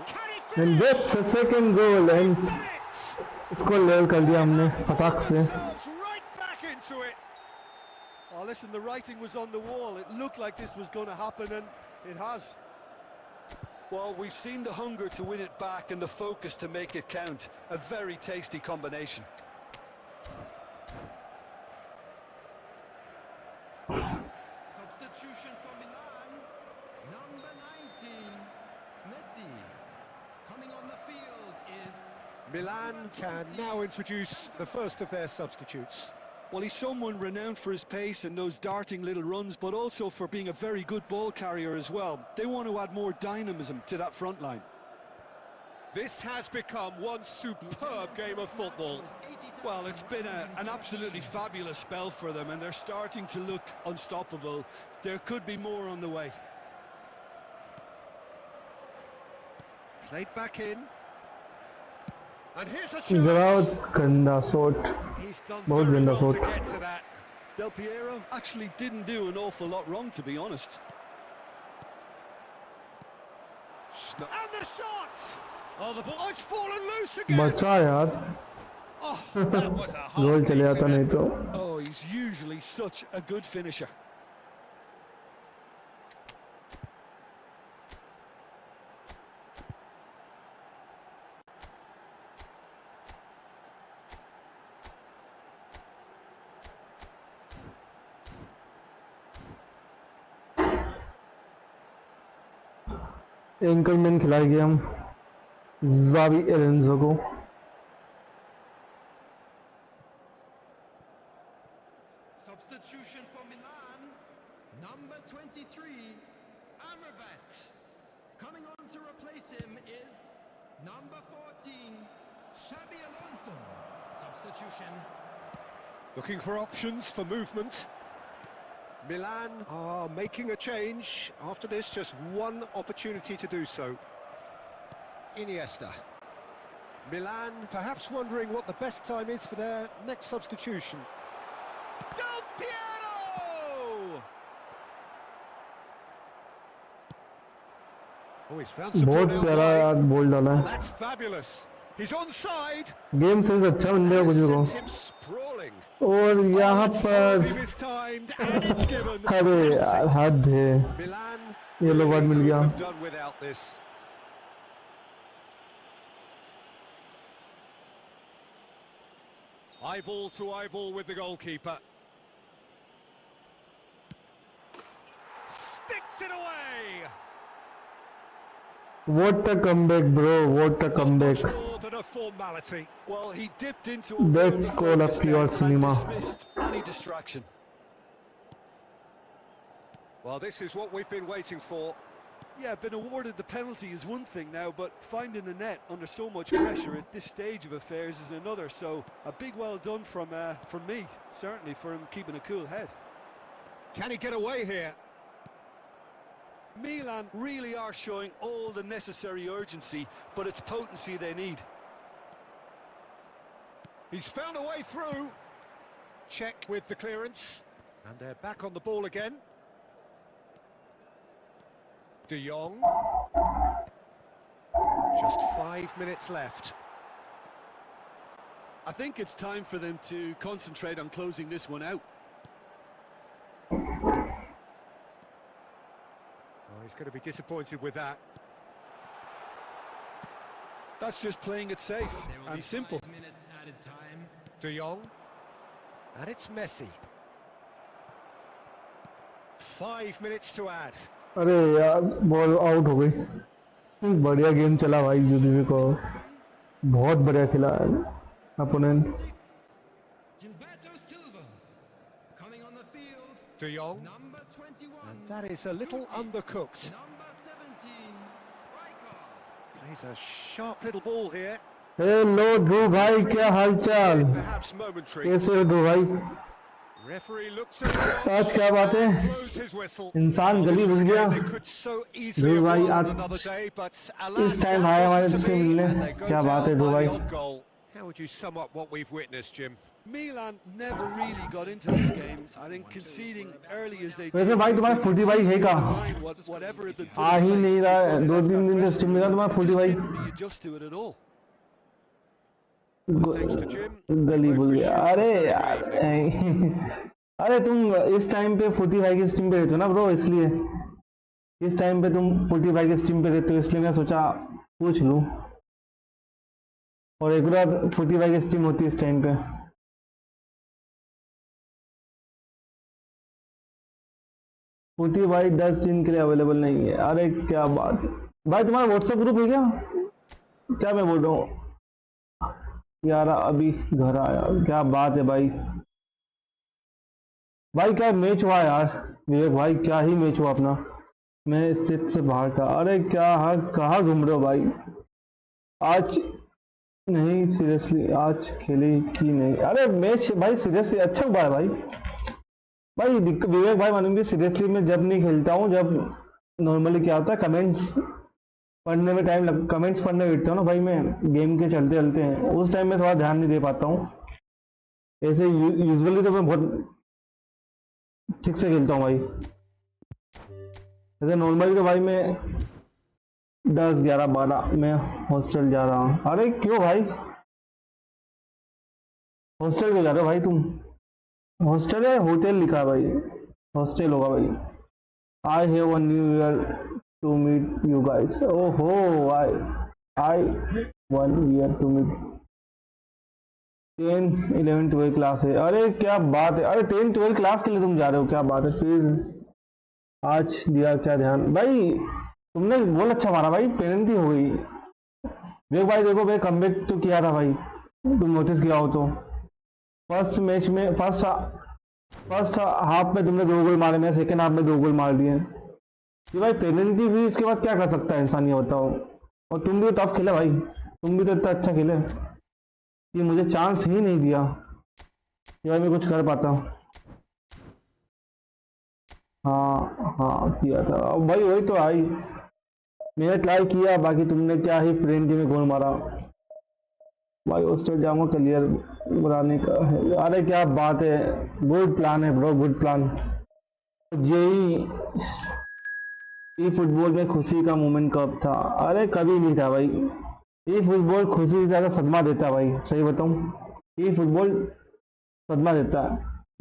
Can he and finish? This second goal and Done it! इसको level कर दिया हमने फटाक से. Themselves right back into it. Oh, listen, the writing was on the wall. It looked like this was going to happen, and it has. Well, we've seen the hunger to win it back and the focus to make it count. A very tasty combination. Substitution for Milan. Number 19, Messi. Coming on the field is... Milan can now introduce the first of their substitutes. Well, he's someone renowned for his pace and those darting little runs, but also for being a very good ball carrier as well. They want to add more dynamism to that front line. This has become one superb game of football. Well, it's been an absolutely fabulous spell for them, and they're starting to look unstoppable. There could be more on the way. Played back in. And here's a बहुत chance. गंदा shot. He's done बहुत very गंदा well to shot. get to that. Del Piero actually didn't do an awful lot wrong, to be honest. And the shot! Oh, the ball, oh, it's fallen loose again! बचा यार. Oh, that was a hard गोल चले piece जाता in नहीं it. तो. Oh, he's usually such a good finisher. Anchorman खिलाएंगे हम Xavi एलेंसो को। Substitution for Milan, number 23, Amrabat. Coming on to replace him is number 14, Xabi Alonso. Substitution. Looking for options for movement. Milan are making a change. After this, just one opportunity to do so. Iniesta. Milan perhaps wondering what the best time is for their next substitution. Del Piero! Oh, he's found some बहुत प्यारा यार बोल डाला है। That's fabulous. He's onside. Game sense अच्छा बंदे का कुछ Sends को। him sprawling. और यहाँ It's पर horribly mistimed, and it's given. अरे यार हद है। Milan yellow card mill could गया। have done without this. Eyeball to eyeball with the goalkeeper. Sticks it away. What a comeback, bro! What a comeback! Much more than a formality. Well, he dipped into a That's called a pure cinema. dismissed any distraction. Well, this is what we've been waiting for. Yeah, been awarded the penalty is one thing now, but finding the net under so much pressure at this stage of affairs is another. So a big well done from me, certainly, for him keeping a cool head. Can he get away here? Milan really are showing all the necessary urgency, but it's potency they need. He's found a way through. Check with the clearance. And they're back on the ball again. De Jong. Just 5 minutes left. I think it's time for them to concentrate on closing this one out. Oh, he's going to be disappointed with that. That's just playing it safe There will and be simple. 5 minutes added time. De Jong. And it's Messi. 5 minutes to add. अरे यार ball out हो गई। बढ़िया game चला भाई यूडीवी को, बहुत बढ़िया खिला opponent. Gilberto Silva. Coming on the field, De Jong. number 21. And that is a little undercooked. Number 17, Riker. Plays a sharp little ball here. Hello Dhruv भाई, क्या हालचाल? Perhaps momentary. कैसे हो ध्रुव भाई? Referee looks at the आज क्या बात है? blows his whistle. इंसान गली घुस गया। They could so easily Dhruv have भाई won आज another day, but alas, इस टाइम that आए हमारे wasn't to से be, मिलने। and they go क्या बात है down ध्रुव by भाई? the odd goal. How would you sum up what we've witnessed, Jim? Milan never really got into this game. I think conceding early as they वैसे did भाई तुम्हारा simply 45 है क्या? undermined whatever had been put uh in he place नहीं रहा है। before they 2-3 left that दिन से dressing स्ट्रीम में था room. तुम्हारा Just 45। didn't readjust to it at all. Thanks to Jim. गली Both भूल wish गया। you a अरे very good यार evening. अरे तुम इस टाइम पे 45 की स्ट्रीम पे रहते हो ना ब्रो, इसलिए इस टाइम पे तुम 45 की स्ट्रीम पे रहते हो, इसलिए मैं सोचा पूछ लूं। और रेगुलर 45 की स्ट्रीम होती है इस टाइम पे। 45 10 दिन के लिए अवेलेबल नहीं है। अरे क्या बात है भाई, तुम्हारा व्हाट्सएप ग्रुप है क्या? क्या मैं बोल रहा हूँ यार, अभी घर आया। क्या बात है भाई? भाई क्या मैच हुआ यार विवेक भाई, क्या ही मैच हुआ अपना। मैं इस सीट से बाहर था। अरे क्या कहाँ घूम रहे हो भाई? आज नहीं, सीरियसली आज खेली कि नहीं? अरे मैच भाई सीरियसली अच्छा हुआ है भाई। भाई विवेक भाई मानूंगी, सीरियसली मैं जब नहीं खेलता हूँ, जब नॉर्मली क्या होता है कमेंट्स पढ़ने में कमेंट्स पढ़ने बैठता हूँ ना भाई, मैं गेम के चलते चलते हैं, उस टाइम में थोड़ा ध्यान नहीं दे पाता हूँ। ऐसे यूजुअली तो मैं बहुत ठीक से खेलता हूँ भाई। ऐसे नॉर्मली तो भाई मैं 10 11 12 मैं हॉस्टल जा रहा हूँ। अरे क्यों भाई हॉस्टल क्यों जा रहे हो भाई तुम? हॉस्टल है, होटल लिखा है भाई, हॉस्टल होगा भाई। I have one new year to meet you guys. ओहो I one year to meet 10 11 12 class है। अरे क्या बात है? अरे 10 12 क्लास के लिए तुम जा रहे हो? क्या बात है? फिर आज दिया क्या ध्यान भाई? तुमने गोल अच्छा मारा भाई, पेनल्टी हो गई। देख भाई देखो भाई, कमबैक तो किया था भाई, तुम नोटिस किया हो तो। फर्स्ट मैच में फर्स्ट हाफ में तुमने 2 गोल मारे, मैं सेकंड हाफ में 2 गोल मार दिए। ये भाई पेनल्टी हुई, इसके बाद क्या कर सकता है इंसान, ये बताओ। और तुम भी तो टफ खेले भाई, तुम भी तो इतना अच्छा खेले कि मुझे चांस ही नहीं दिया कि भाई मैं कुछ कर पाता। हाँ हाँ किया था अब भाई, वही तो आई, मैंने ट्राई किया, बाकी तुमने क्या ही पेनल्टी में गोल मारा भाई। हॉस्टल जाऊंगा क्लियर बनाने का है। अरे क्या बात है, गुड प्लान है ब्रो, गुड प्लान। यही ई फुटबॉल में खुशी का मोमेंट कब था? अरे कभी नहीं था भाई। ई फुटबॉल खुशी से ज़्यादा सदमा देता है भाई, सही बताऊं। ई फुटबॉल सदमा देता है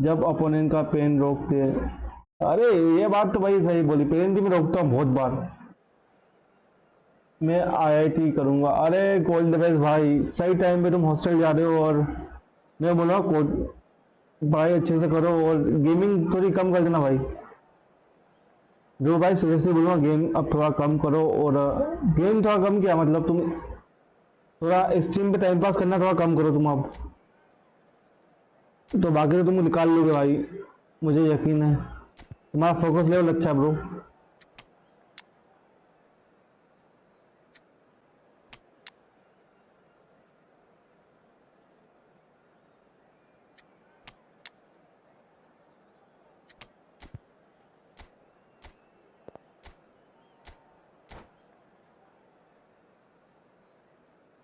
जब अपोनेंट का पेन रोकते। अरे ये बात तो भाई सही बोली, पेनल्टी में रोकता हूँ बहुत बार। मैं आईआईटी करूंगा। अरे ऑल द बेस्ट भाई, सही टाइम पे तुम हॉस्टल जा रहे हो, और मैं बोल रहा हूँ पढ़ाई अच्छे से करो और गेमिंग थोड़ी कम कर देना भाई। जो भाई सीरियसली बोल रहा हूँ, गेम अब थोड़ा कम करो। और गेम थोड़ा कम किया मतलब, तुम थोड़ा स्ट्रीम पे टाइम पास करना थोड़ा कम करो तुम अब, तो बाकी तो तुम निकाल लोगे भाई, मुझे यकीन है। तुम्हारा फोकस लेवल अच्छा है ब्रो।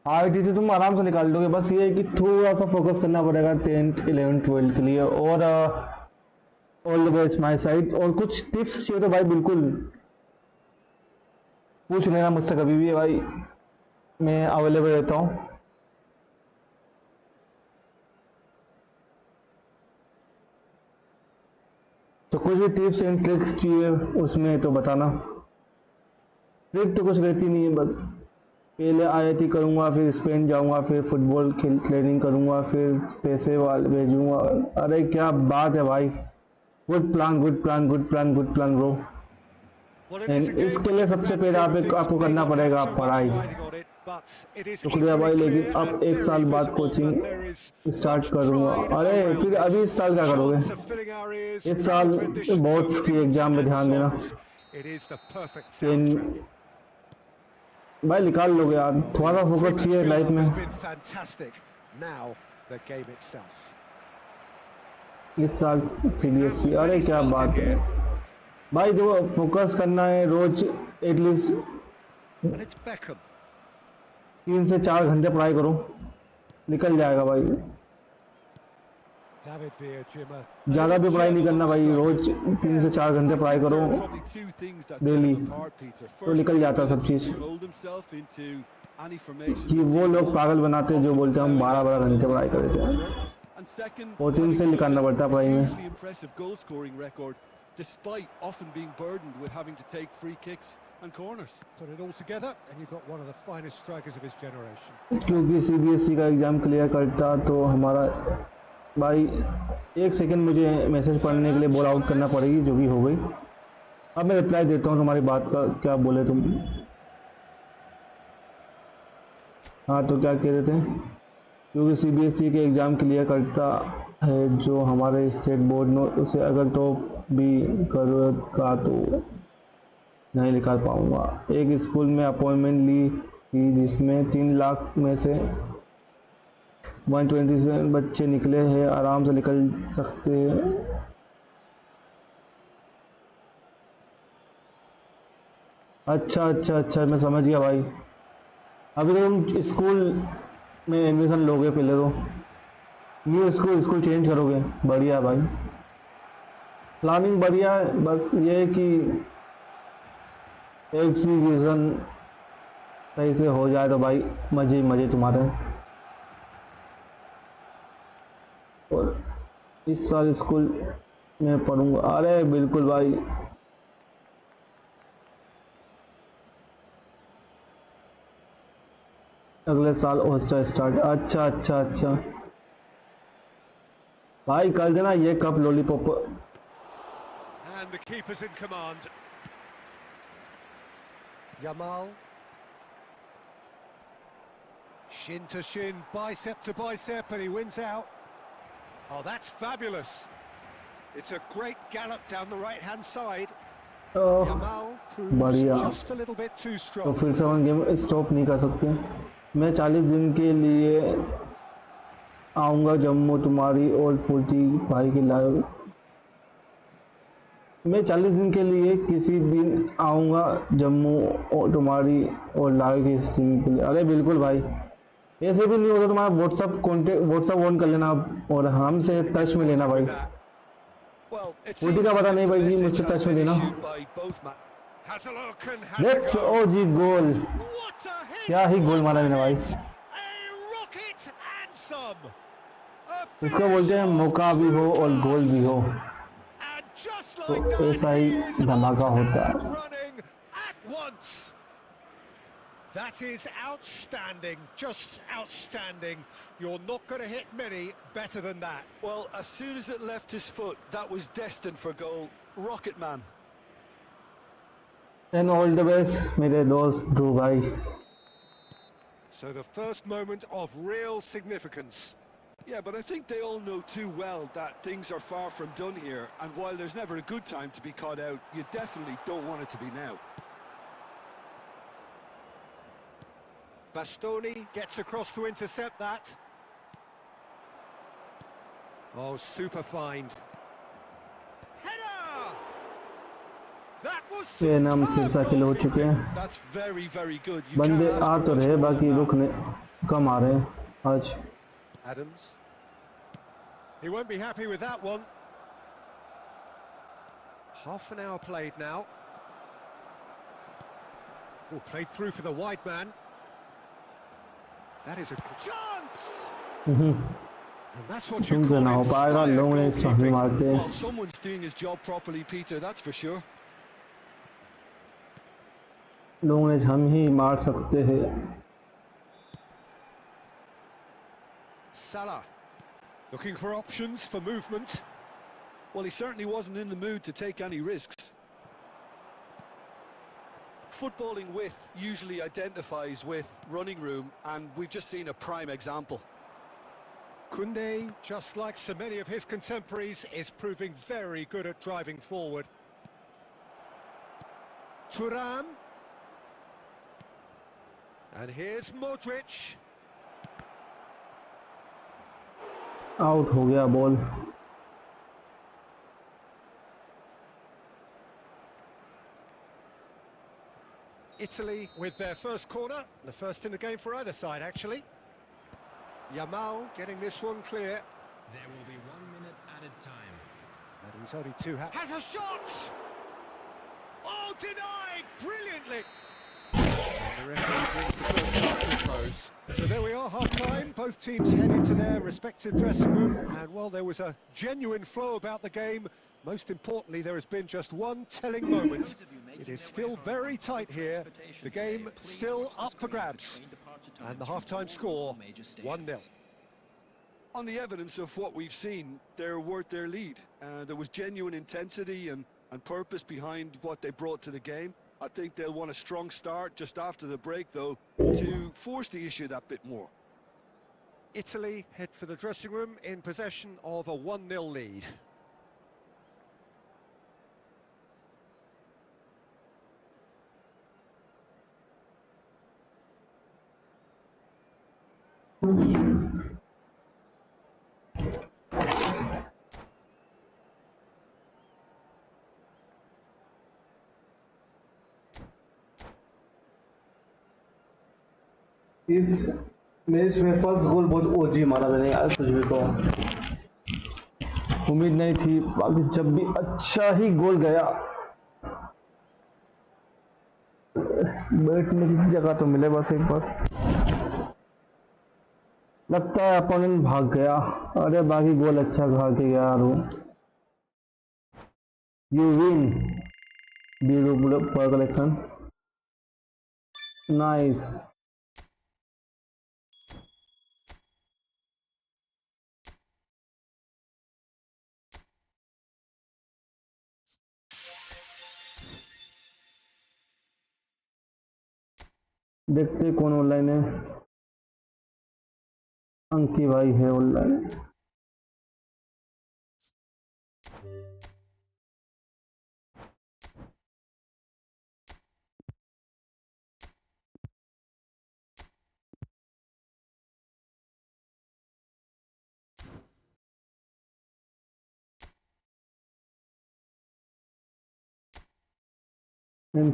आईटी तो तुम आराम से निकाल दोगे, बस ये है कि थोड़ा सा फोकस करना पड़ेगा 10th 11th 12th के लिए। और all the best my side. और कुछ टिप्स चाहिए तो भाई बिल्कुल पूछ लेना मुझसे कभी भी भाई, मैं अवेलेबल रहता हूँ। तो कुछ भी टिप्स एंड ट्रिक्स चाहिए उसमें तो बताना। ट्रिक तो कुछ रहती नहीं है, बस पहले आईआईटी करूँगा, फिर स्पेन जाऊँगा, फिर फुटबॉल खेल ट्रेनिंग करूँगा, फिर पैसे वाले भेजूँगा। अरे क्या बात है भाई, good plan good plan good plan good plan bro. And इसके लिए सबसे पहले आपको करना पड़ेगा पढ़ाई। शुक्रिया भाई, लेकिन अब 1 साल बाद कोचिंग स्टार्ट करूँगा। अरे फिर अभी इस साल क्या करोगे? इस साल बोर्ड्स की एग्जाम में ध्यान देना, भाई निकाल लोगे यार, थोड़ा फोकस चाहिए लाइफ में। इस साल सीबीएसई, अरे क्या बात है भाई, जो फोकस करना है रोज एटलीस्ट 3 से 4 घंटे पढ़ाई करो, निकल जाएगा भाई। ज़्यादा भी पढ़ाई नहीं करना भाई, रोज 3 से 4 घंटे पढ़ाई करो डेली, तो निकल जाता सब चीज़। कि वो लोग पागल बनाते हैं जो बोलते हैं हम 12-12 घंटे पढ़ाई करते हैं, 14 से निकालना पड़ता है पढ़ाई में। Despite often being burdened with having to take free kicks and corners. Put it all together and you've got one of the finest strikers of his generation. क्योंकि सीबीएसई का एग्ज़ाम क्लियर करता तो हमारा भाई 1 सेकंड मुझे message पढ़ने के लिए बॉल आउट करना पड़ेगी, जो भी हो गई। अब मैं रिप्लाई देता हूँ तुम्हारी बात का, क्या बोले तुम। हाँ तो क्या कह रहे थे? क्योंकि सीबीएसई के एग्ज़ाम क्लियर करता है जो हमारे स्टेट बोर्ड ने, उसे अगर तो भी जरूरत का तो नहीं निकाल पाऊँगा। एक स्कूल में अपॉइंटमेंट ली थी जिसमें 3 लाख में से 127 बच्चे निकले हैं, आराम से निकल सकते हैं। अच्छा मैं समझ गया भाई। अभी तो तुम स्कूल में एडमिशन लोगे, पहले तो न्यू स्कूल चेंज करोगे, बढ़िया भाई, प्लानिंग बढ़िया है। बस ये है कि एग्जीक्यूशन सही से हो जाए तो भाई मजे ही मजे तुम्हारे। और इस साल स्कूल में पढ़ूंगा। अरे बिल्कुल भाई, अगले साल हॉस्टल स्टार्ट। अच्छा भाई कर देना ये cup lollipop. And the keeper's in command. Yamal. Shin to shin, bicep to bicep, and he wins out. Oh, that's fabulous. It's a great gallop down the right-hand side. Oh, Yamal proves बढ़िया। just a little bit too तो strong. फिर से हम game stop नहीं कर सकते। मैं 40 दिन के लिए आऊँगा जम्मू तुम्हारी और फौजी भाई की लाइव। मैं 40 दिन के लिए किसी दिन आऊँगा जम्मू और तुम्हारी और लाइव की स्ट्रीम के लिए। अरे बिल्कुल भाई, ऐसे भी नहीं होता तुम्हारा व्हाट्सअप ऑन कर लेना और हमसे टच में लेना भाई। Well, it फौजी seems का as पता if नहीं the भाई जी, message मुझसे has टच में been लेना। issued by both men. Has a look and has a let's go. ओ जी गोल, What a hit! क्या ही गोल What मारा a मैंने भाई। hit! A rocket and some. A इसको finish बोलते हैं of मौका भी हो true और गोल भी class. हो, And just तो like that, ऐसा he ही is धमाका up होता and है। running at once. That is outstanding, just outstanding. You're not going to hit many better than that. Well, as soon as it left his foot, that was destined for goal. Rocket man. And all the best मेरे दोस्त ध्रुव भाई। So the first moment of real significance. Yeah, but I think they all know too well that things are far from done here, and while there's never a good time to be caught out, you definitely don't want it to be now. Bastoni gets across to intercept that. Oh, super find. Header! That was ये नाम फिर से किल हो superb चुके हैं। That's very, very good. You बंदे can't ask uh for तो much रहे, more बाकी than that. रुकने कम आ रहे हैं आज। Adams. He won't be happy with that one. Half an hour played now. Oh, played through for the wide man. That is a chance! And that's what you तुमसे call ना हो पाएगा, inspired लोग ने सही goalkeeping. मारते हैं। Well, someone's doing his job properly, Peter, that's for sure. लोग ने हम ही मार सकते हैं। Salah, looking for options for movement. Well, he certainly wasn't in the mood to take any risks. Footballing width usually identifies with running room, and we've just seen a prime example. Koundé, just like so many of his contemporaries, is proving very good at driving forward. Thuram. And here's Modric. Out हो गया ball. Italy with their first corner, the first in the game for either side, actually. Yamal getting this one clear. There will be 1 minute added time. And he's only too happy. Has a shot! Oh, denied! Brilliantly! And the referee brings the first half to a close. So there we are, half-time. Both teams head into their respective dressing room. And while there was a genuine flow about the game, most importantly, there has been just one telling moment. It is still very tight here. The game still up for grabs. And the half-time score, 1-0. On the evidence of what we've seen, they're worth their lead. There was genuine intensity and purpose behind what they brought to the game. I think they'll want a strong start just after the break, though, to force the issue that bit more. Italy head for the dressing room in possession of a 1-0 lead. इस match में first goal बहुत ओजी मारा मैंने यार, कुछ भी कहो, उम्मीद नहीं थी, बाकी जब भी अच्छा ही गोल गया। बैठने की जगह तो मिले बस एक बार। लगता है अपोनेंट भाग गया। अरे बाकी गोल अच्छा खा के गया यार वो। यू विन पर कलेक्शन, नाइस। देखते कौन ऑनलाइन है। अंकी भाई है ऑनलाइन।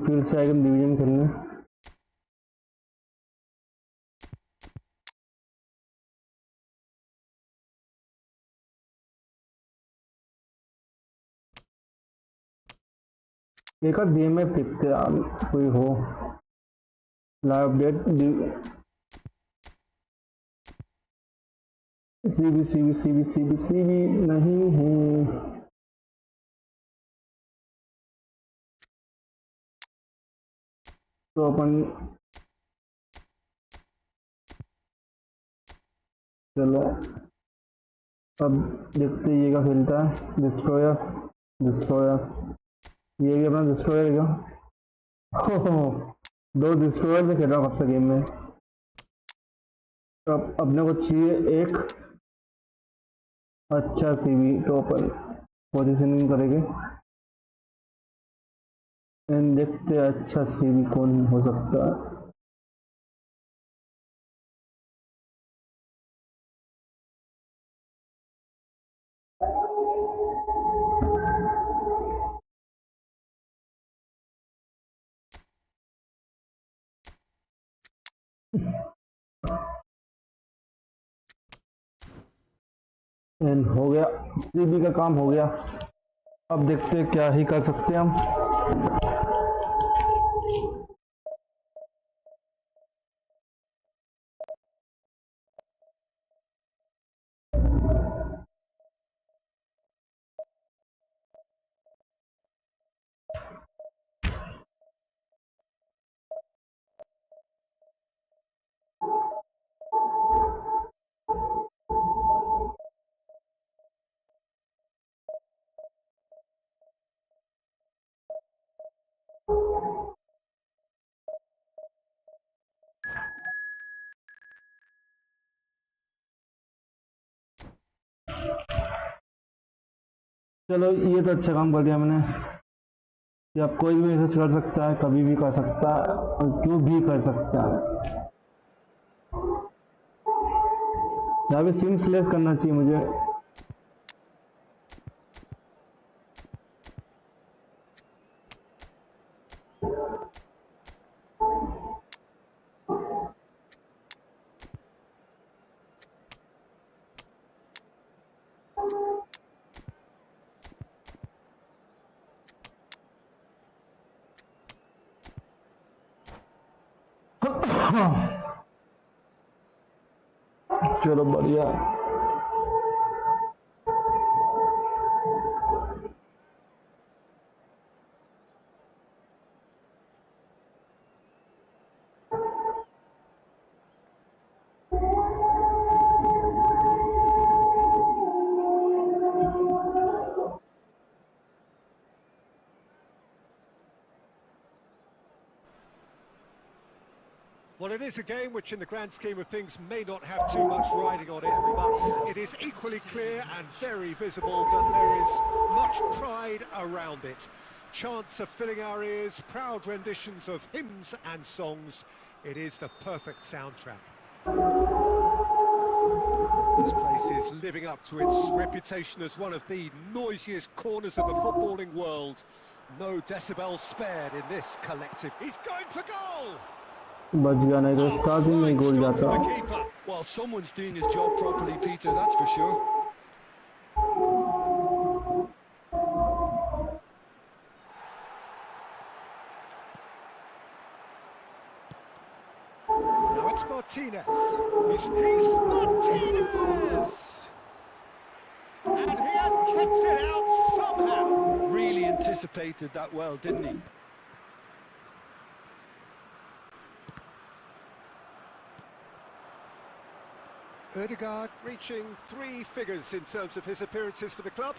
फिर से आएगा डिवीजन खेलने। एक डीएमएफ देखते कोई हो लाइव अपडेट। सीबी नहीं है। तो अपन चलो अब देखते ये क्या खेलता है। डिस्ट्रॉयर ये भी अपना डिस्ट्रॉयर है। दो डिस्ट्रॉयर से खेल रहा हूँ कब से गेम में। तो अब अपने को चाहिए एक अच्छा सीवी। तो अपन पोजिशनिंग करेंगे एंड देखते हैं अच्छा सीवी कौन हो सकता है। एंड हो गया, सीबी का काम हो गया। अब देखते हैं क्या ही कर सकते हैं हम। चलो ये तो अच्छा काम कर दिया मैंने कि अब कोई भी मैसेज कर सकता है, कभी भी कर सकता है और क्यों भी कर सकता है। यहाँ पे सिम स्लेस करना चाहिए मुझे। चलो बढ़िया। Well, it is a game which in the grand scheme of things may not have too much riding on it, but it is equally clear and very visible that there is much pride around it. Chants are filling our ears, proud renditions of hymns and songs. It is the perfect soundtrack. This place is living up to its reputation as one of the noisiest corners of the footballing world. No decibels spared in this collective. He's going for goal! बच गया, नहीं तो starting में गोल जाता। Well, someone's doing his job properly, Peter, that's for sure. Now it's Martinez. He's Martinez! And he has kept it out somehow. Really anticipated that well, didn't he? Ødegaard reaching 3 figures in terms of his appearances for the club.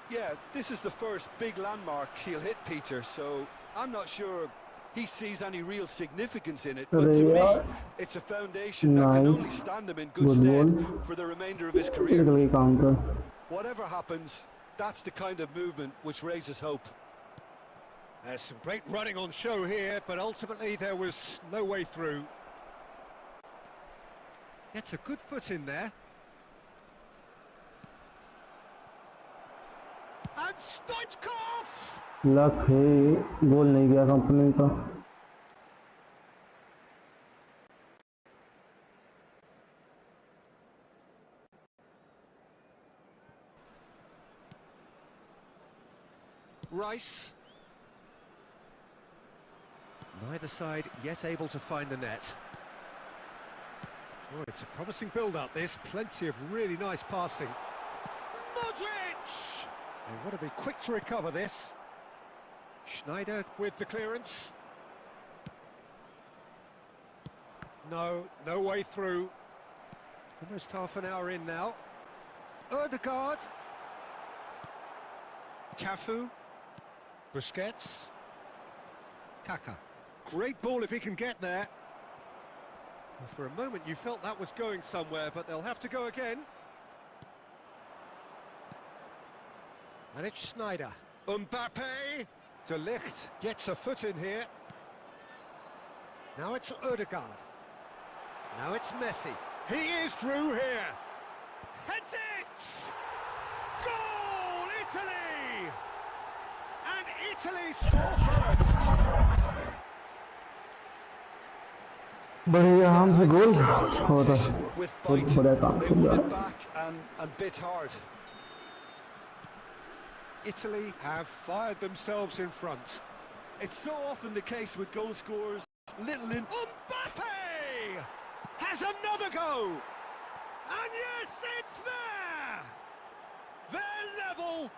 Yeah, this is the first big landmark he'll hit, Peter, so I'm not sure he sees any real significance in it, अरे but to me, यार, it's a foundation that can only nice, stand him in good good stead ball. for the remainder of his निकल career. गई counter. Whatever happens, that's the kind of movement which raises hope. There's some great running on show here, but ultimately there was no way through. Gets a good foot in there. And Stoichkov! Luck है, गोल नहीं गया company का. Rice. Neither side yet able to find the net. Oh, it's a promising build-up, this. Plenty of really nice passing. Modric! They want to be quick to recover this. Schneider with the clearance. No way through. Almost half an hour in now. Ødegaard. Cafu. Busquets. Kaka. Great ball if he can get there. Well, for a moment you felt that was going somewhere, but they'll have to go again. And it's Schneider. Mbappe! De Ligt gets a foot in here. Now it's Ødegaard. Now it's Messi. He is through here. Heads it! Goal, Italy! And Italy score first. बढ़िया हमसे गोल Transition होता. with बहुत bite. बड़ा काम They कर won दिया. it back and bit hard. Italy have fired themselves in front. It's so often the case with goal scorers. Little in. Mbappe has another go. And yes, it's there. They're level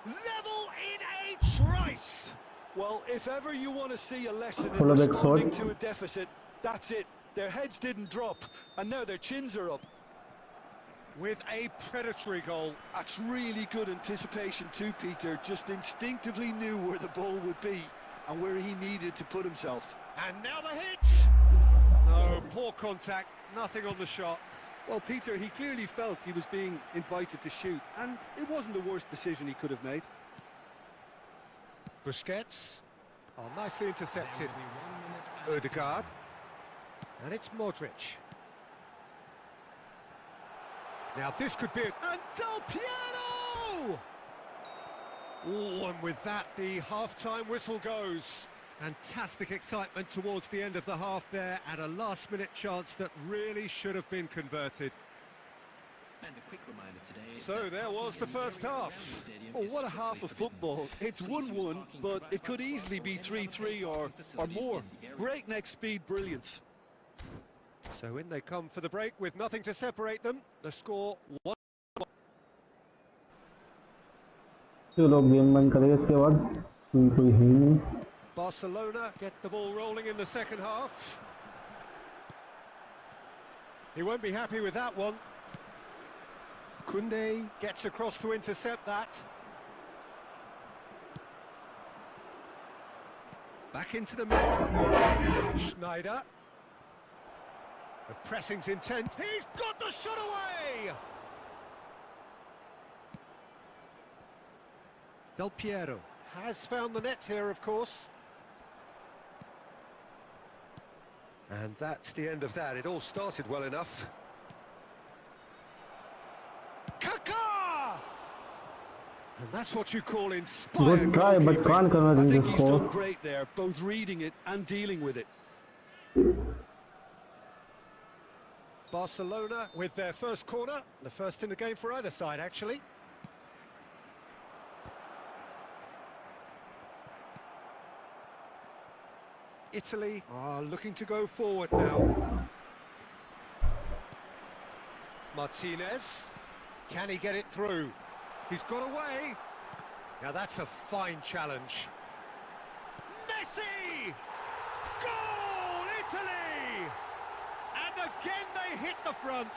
in a trice. Well, if ever you want to see a lesson in Full of responding export. to a deficit, that's it. Their heads didn't drop, and now their chins are up. With a predatory goal. That's really good anticipation too, Peter. Just instinctively knew where the ball would be and where he needed to put himself. And now the hit. No, poor contact, nothing on the shot. Well, Peter, he clearly felt he was being invited to shoot, and it wasn't the worst decision he could have made. Busquets. Oh, nicely intercepted. Ødegaard. And it's Modric. Now this could be it. And Del Piero! Oh, and with that, the half-time whistle goes. Fantastic excitement towards the end of the half there, and a last-minute chance that really should have been converted. And a quick reminder today. So there was the first half. Oh, what a half of football. It's 1-1, but it could easily be 3-3 or more. Breakneck speed brilliance. So in they come for the break with nothing to separate them. The score 1. चलो game बंद करेंगे इसके बाद. कोई है नहीं. Barcelona get the ball rolling in the second half. He won't be happy with that one. Koundé gets across to intercept that. Back into the middle. Schneider. The pressing's intense. He's got the shot away! Del Piero has found the net here, of course. And that's the end of that. It all started well enough. Kaka! And that's what you call inspired Good try, but goalkeeping. can't I convert think the he's done score. great there, both reading it and dealing with it. Barcelona with their first corner, the first in the game for either side, actually. Italy are looking to go forward now. Martinez, can he get it through? He's got away. Now that's a fine challenge. Messi! Goal, Italy! And again they hit the front.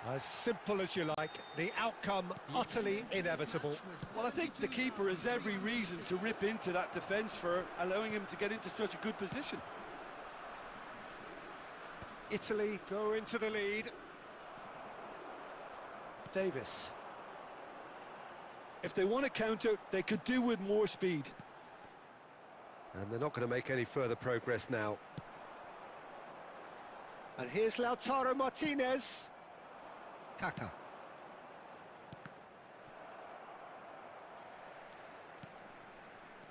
As simple as you like, the outcome utterly inevitable. Well, I think the keeper has every reason to rip into that defence for allowing him to get into such a good position. Italy go into the lead. Davis. If they want to counter, they could do with more speed. And they're not going to make any further progress now. And here's Lautaro Martinez. Kaka.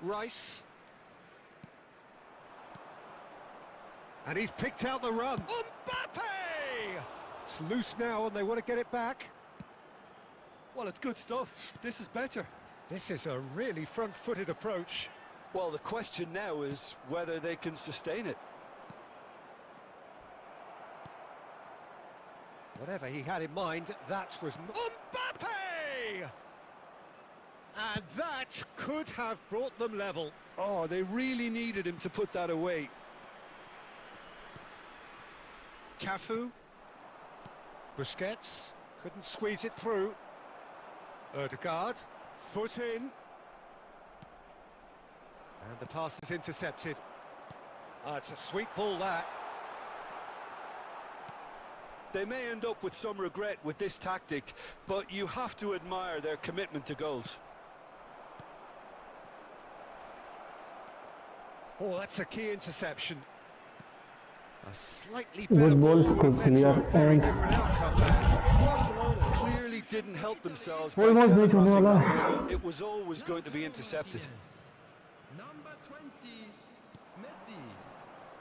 Rice. And he's picked out the run. Mbappe! It's loose now and they want to get it back. Well, it's good stuff. This is better. This is a really front-footed approach. Well, the question now is whether they can sustain it. Whatever he had in mind, that was Mbappe! And that could have brought them level. Oh, they really needed him to put that away. Cafu. Busquets. Couldn't squeeze it through. Ødegaard. Foot in. And the pass is intercepted. It's a sweet ball, that. They may end up with some regret with this tactic, but you have to admire their commitment to goals. Oh, that's a key interception. A slightly Good better ball, ball would have good led to a clear, very and- different outcome there. Barcelona clearly didn't help themselves by Almost reached telegraphing wala. that ball. It was always going to be intercepted. Number 20, Messi.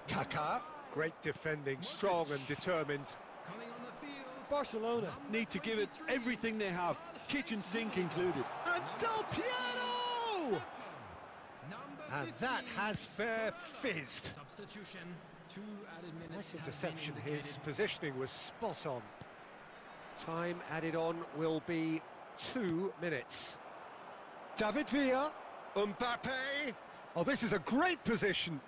Kaka. Great defending, strong and determined. Coming on the field. Barcelona need to give it everything they have, kitchen sink included. And Del Piero! Number And 15. that has fair fizzed. Substitution. 2 added minutes. Nice have interception. been His indicated. positioning was spot on. Time added on will be 2 minutes. David Villa. Mbappe. Oh, this is a great position.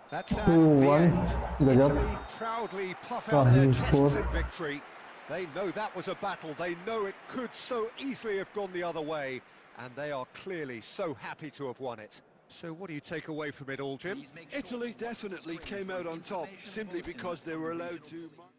That's at the 2-1. end. Gajab. Italy proudly puff out their Rahim chests score. in victory. They know that was a battle. They know it could so easily have gone the other way. And they are clearly so happy to have won it. So what do you take away from it all, Jim? Please make sure Italy to watch the definitely screen came for out on top information simply both in because they were allowed digital to...